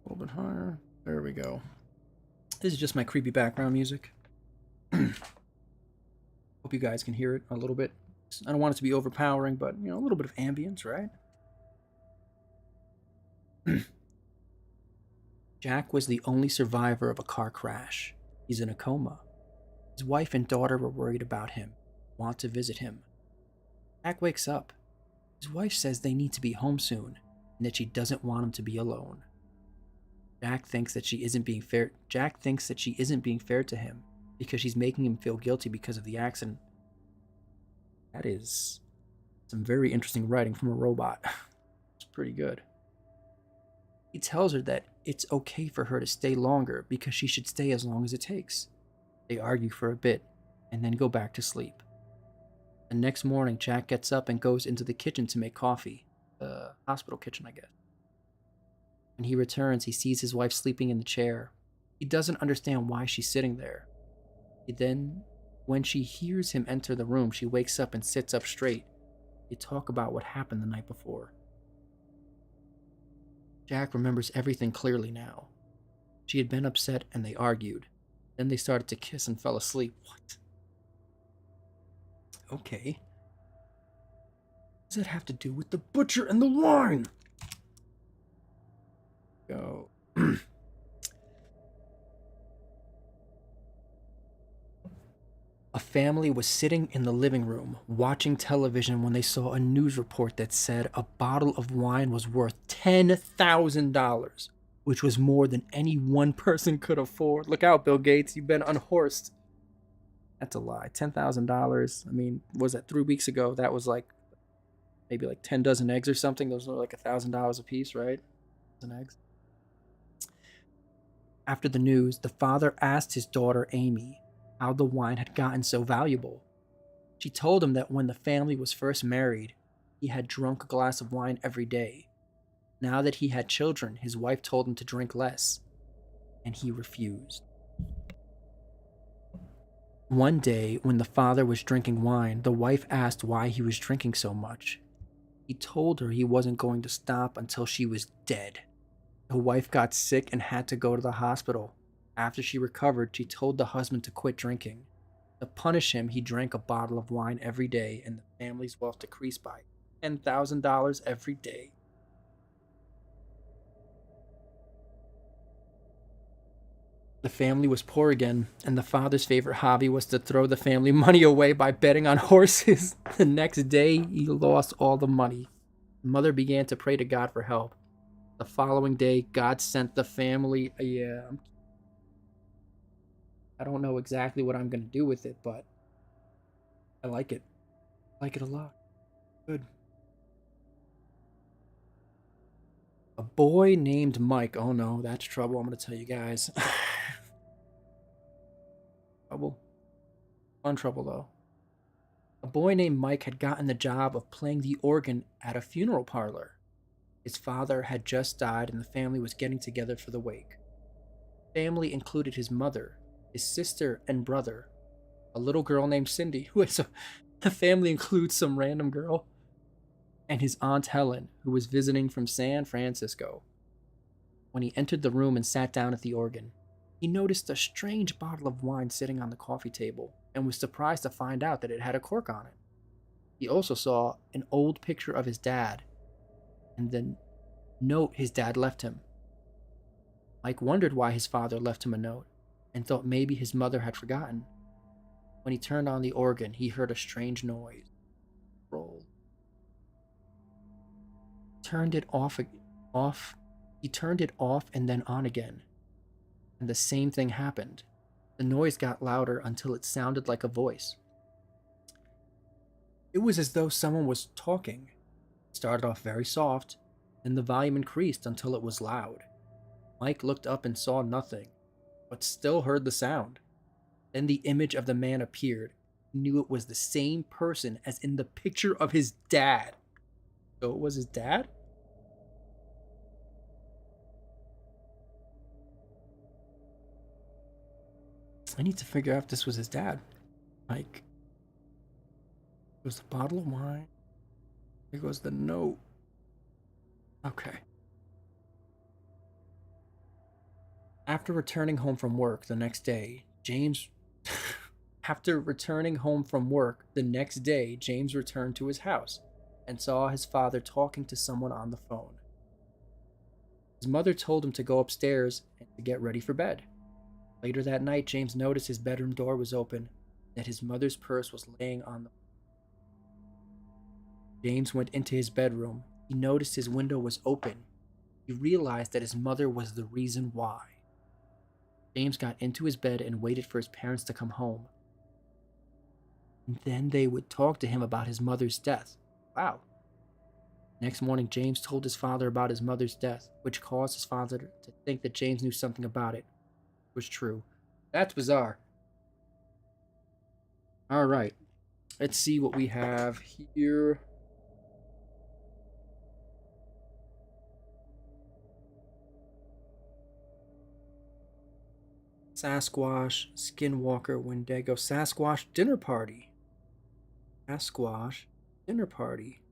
little bit higher. There we go. This is just my creepy background music. Hope you guys can hear it a little bit. I don't want it to be overpowering, but a little bit of ambience, right? Jack was the only survivor of a car crash. He's in a coma. His wife and daughter were worried about him, want to visit him. Jack wakes up. His wife says they need to be home soon, and that she doesn't want him to be alone. Jack thinks that she isn't being fair to him because she's making him feel guilty because of the accident. That is some very interesting writing from a robot. It's pretty good. He tells her that it's okay for her to stay longer because she should stay as long as it takes. They argue for a bit and then go back to sleep. The next morning, Jack gets up and goes into the kitchen to make coffee. The hospital kitchen, I guess. When he returns, he sees his wife sleeping in the chair. He doesn't understand why she's sitting there. When she hears him enter the room, she wakes up and sits up straight. They talk about what happened the night before. Jack remembers everything clearly now. She had been upset and they argued. Then they started to kiss and fell asleep. What? Okay. What does that have to do with the butcher and the wine? Go. A family was sitting in the living room watching television when they saw a news report that said a bottle of wine was worth $10,000, which was more than any one person could afford. Look out, Bill Gates, you've been unhorsed. That's a lie. $10,000. I mean, was that 3 weeks ago? That was maybe 10 dozen eggs or something. Those were like $1,000 a piece, right? Dozen eggs. After the news, the father asked his daughter Amy how the wine had gotten so valuable. She told him that when the family was first married, he had drunk a glass of wine every day. Now that he had children, his wife told him to drink less, and he refused. One day, when the father was drinking wine, the wife asked why he was drinking so much. He told her he wasn't going to stop until she was dead. The wife got sick and had to go to the hospital. After she recovered, she told the husband to quit drinking. To punish him, he drank a bottle of wine every day, and the family's wealth decreased by $10,000 every day. The family was poor again, and the father's favorite hobby was to throw the family money away by betting on horses. The next day, he lost all the money. The mother began to pray to God for help. The following day, God sent the family. I don't know exactly what I'm going to do with it, but I like it. I like it a lot. Good. A boy named Mike. Oh no, that's trouble. I'm going to tell you guys. Trouble. Fun trouble, though. A boy named Mike had gotten the job of playing the organ at a funeral parlor. His father had just died and the family was getting together for the wake. Family included his mother, his sister, and brother, a little girl named Cindy, who is the family includes some random girl, and his aunt Helen, who was visiting from San Francisco. When he entered the room and sat down at the organ, he noticed a strange bottle of wine sitting on the coffee table and was surprised to find out that it had a cork on it. He also saw an old picture of his dad and the note his dad left him. Mike wondered why his father left him a note and thought maybe his mother had forgotten. When he turned on the organ, he heard a strange noise. Roll. Turned it off. He turned it off and then on again. And the same thing happened. The noise got louder until it sounded like a voice. It was as though someone was talking. It started off very soft, then the volume increased until it was loud. Mike looked up and saw nothing, but still heard the sound. Then the image of the man appeared. He knew it was the same person as in the picture of his dad. So it was his dad? I need to figure out if this was his dad. Like, it was the bottle of wine. Here goes the note. Okay. After returning home from work the next day, James returned to his house and saw his father talking to someone on the phone. His mother told him to go upstairs and to get ready for bed. Later that night, James noticed his bedroom door was open, that his mother's purse was laying on the floor. James went into his bedroom. He noticed his window was open. He realized that his mother was the reason why. James got into his bed and waited for his parents to come home. And then they would talk to him about his mother's death. Wow. Next morning, James told his father about his mother's death, which caused his father to think that James knew something about it. It was true. That's bizarre. All right. Let's see what we have here. Sasquatch, Skinwalker, Wendigo, Sasquatch dinner party. Sasquatch dinner party.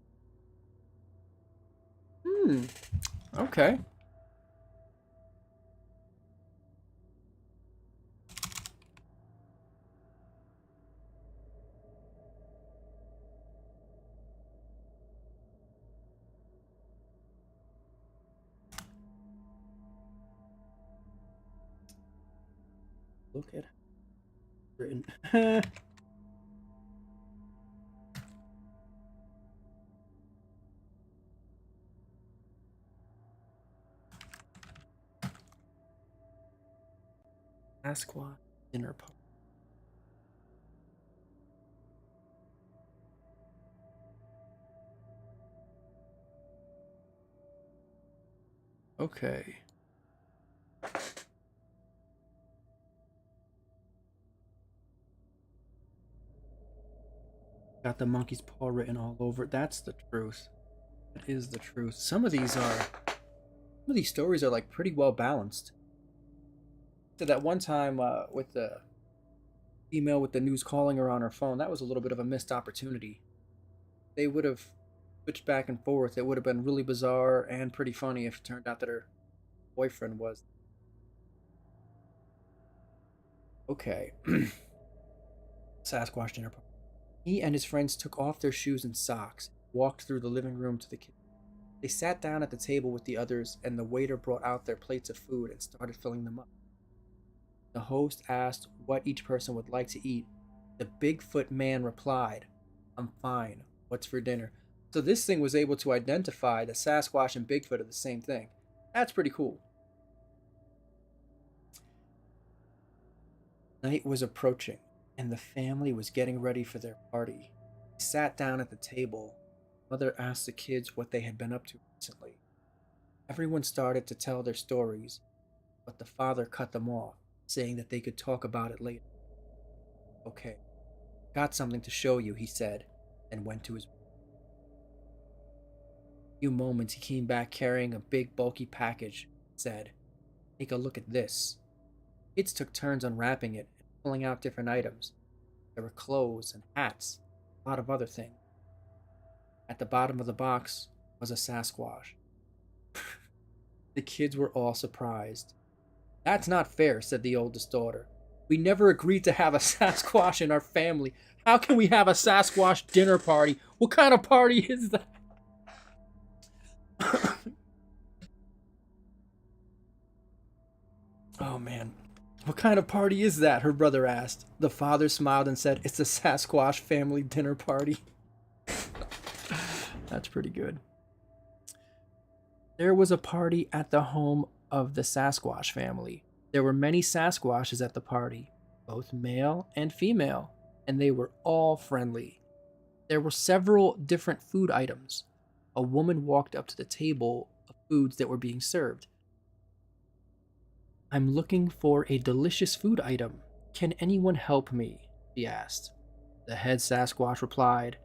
Okay. Look at written. Sasquatch dinner party. Okay. Got the monkey's paw written all over it. That's the truth. That is the truth. Some of these stories are like pretty well balanced. So that one time with the email with the news calling her on her phone, that was a little bit of a missed opportunity. They would have switched back and forth. It would have been really bizarre and pretty funny if it turned out that her boyfriend was. Okay. Sasquatch dinner party. He and his friends took off their shoes and socks, walked through the living room to the kitchen. They sat down at the table with the others, and the waiter brought out their plates of food and started filling them up. The host asked what each person would like to eat. The Bigfoot man replied, "I'm fine. What's for dinner?" So this thing was able to identify that Sasquatch and Bigfoot are the same thing. That's pretty cool. Night was approaching, and the family was getting ready for their party. They sat down at the table. Mother asked the kids what they had been up to recently. Everyone started to tell their stories, but the father cut them off, saying that they could talk about it later. Okay. Got something to show you, he said, and went to his room. In a few moments, he came back carrying a big, bulky package and said, "Take a look at this." Kids took turns unwrapping it and pulling out different items. There were clothes and hats, a lot of other things. At the bottom of the box was a Sasquatch. The kids were all surprised. "That's not fair," said the oldest daughter. "We never agreed to have a Sasquatch in our family. How can we have a Sasquatch dinner party? What kind of party is that?" Oh man. "What kind of party is that?" her brother asked. The father smiled and said, "It's a Sasquatch family dinner party." That's pretty good. There was a party at the home of the Sasquatch family. There were many Sasquatches at the party, both male and female, and they were all friendly. There were several different food items. A woman walked up to the table of foods that were being served. "I'm looking for a delicious food item. Can anyone help me?" she asked. The head Sasquatch replied,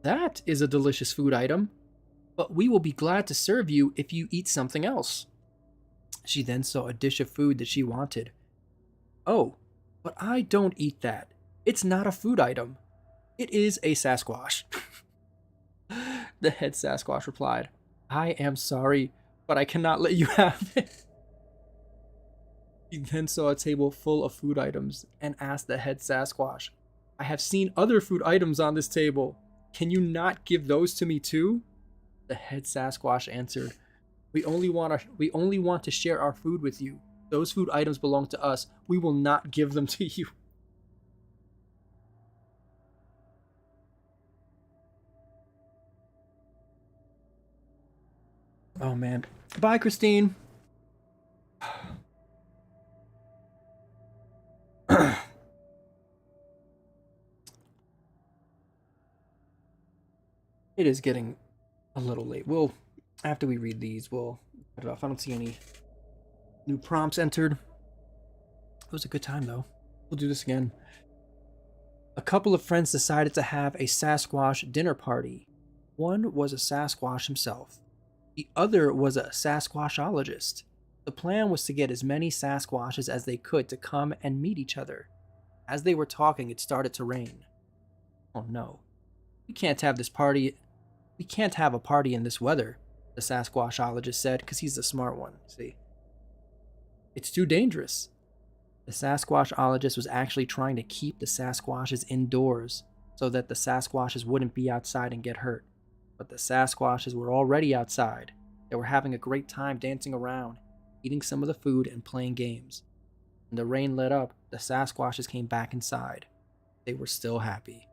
"That is a delicious food item, but we will be glad to serve you if you eat something else." She then saw a dish of food that she wanted. "Oh, but I don't eat that. It's not a food item. It is a Sasquatch." The head Sasquatch replied, "I am sorry, but I cannot let you have it." She then saw a table full of food items and asked the head Sasquatch, "I have seen other food items on this table. Can you not give those to me too?" The head Sasquatch answered, We only want to share our food with you. Those food items belong to us. We will not give them to you." Oh man. Bye, Christine. It is getting a little late. After we read these, we'll cut it off. I don't see any new prompts entered. It was a good time, though. We'll do this again. A couple of friends decided to have a Sasquatch dinner party. One was a Sasquatch himself. The other was a Sasquatchologist. The plan was to get as many Sasquatches as they could to come and meet each other. As they were talking, it started to rain. "Oh no. We can't have this party. We can't have a party in this weather," the Sasquatchologist said, because he's the smart one, see. "It's too dangerous." The Sasquatchologist was actually trying to keep the Sasquatches indoors so that the Sasquatches wouldn't be outside and get hurt. But the Sasquatches were already outside. They were having a great time dancing around, eating some of the food and playing games. When the rain let up, the Sasquatches came back inside. They were still happy.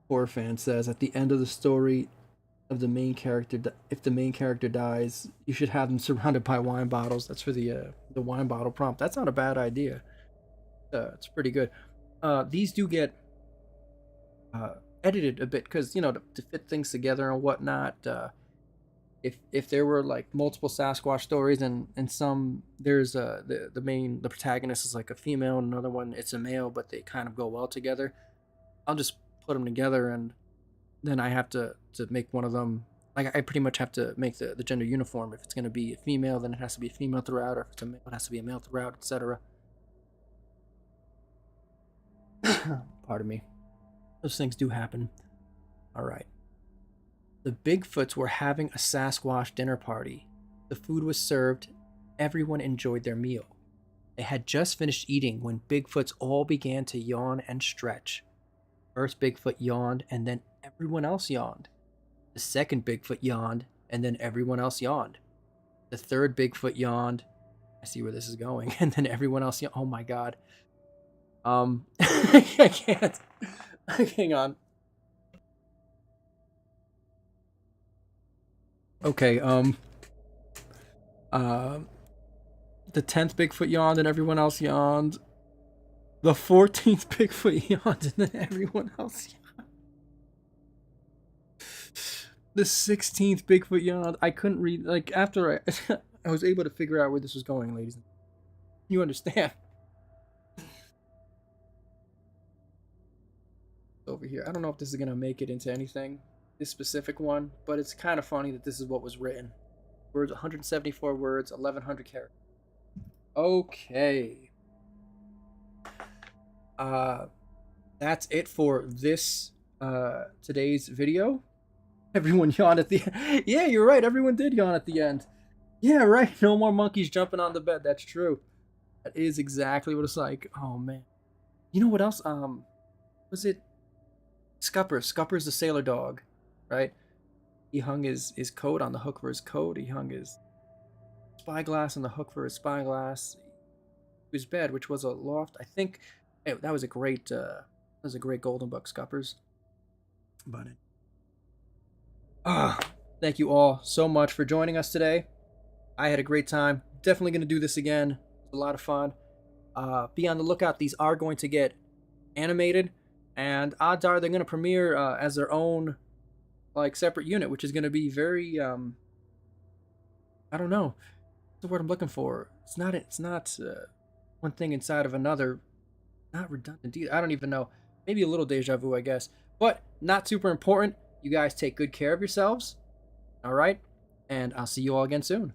Horror fan says at the end of the story of the main character, if the main character dies, you should have them surrounded by wine bottles. That's for the wine bottle prompt. That's not a bad idea. It's pretty good. These do get edited a bit because to fit things together and whatnot. If there were like multiple Sasquatch stories and some there's the protagonist is like a female and another one it's a male, but they kind of go well together, I'll just put them together and then I have to make one of them, like I pretty much have to make the gender uniform. If it's going to be a female, then it has to be a female throughout, or if it's a male, it has to be a male throughout, etc. Pardon me. Those things do happen. All right. The Bigfoots were having a Sasquatch dinner party. The food was served. Everyone enjoyed their meal. They had just finished eating when Bigfoots all began to yawn and stretch. First Bigfoot yawned, and then everyone else yawned. The second Bigfoot yawned, and then everyone else yawned. The third Bigfoot yawned. I see where this is going. And then everyone else yawned. Oh my god. I can't. Hang on. Okay, the 10th Bigfoot yawned and everyone else yawned. The 14th Bigfoot yawned and then everyone else yawned. The 16th Bigfoot yawn. I couldn't read, like, after I I was able to figure out where this was going, ladies. You understand? Over here. I don't know if this is gonna make it into anything, this specific one, but it's kind of funny that this is what was written. Words, 174 words, 1100 characters. Okay. That's it for this today's video. Everyone yawned at the end. Yeah, you're right. Everyone did yawn at the end. Yeah, right. No more monkeys jumping on the bed. That's true. That is exactly what it's like. Oh man. You know what else? Was it Scupper? Scupper's the sailor dog, right? He hung his coat on the hook for his coat. He hung his spyglass on the hook for his spyglass. His bed, which was a loft. I think that was a great golden buck, Scuppers. But thank you all so much for joining us today. I had a great time. Definitely going to do this again. It was a lot of fun. Be on the lookout. These are going to get animated, and odds are they're going to premiere as their own, like, separate unit, which is going to be very I don't know. What's the word I'm looking for? It's not one thing inside of another. Not redundant either. I don't even know. Maybe a little deja vu, I guess. But not super important. You guys take good care of yourselves. All right? And I'll see you all again soon.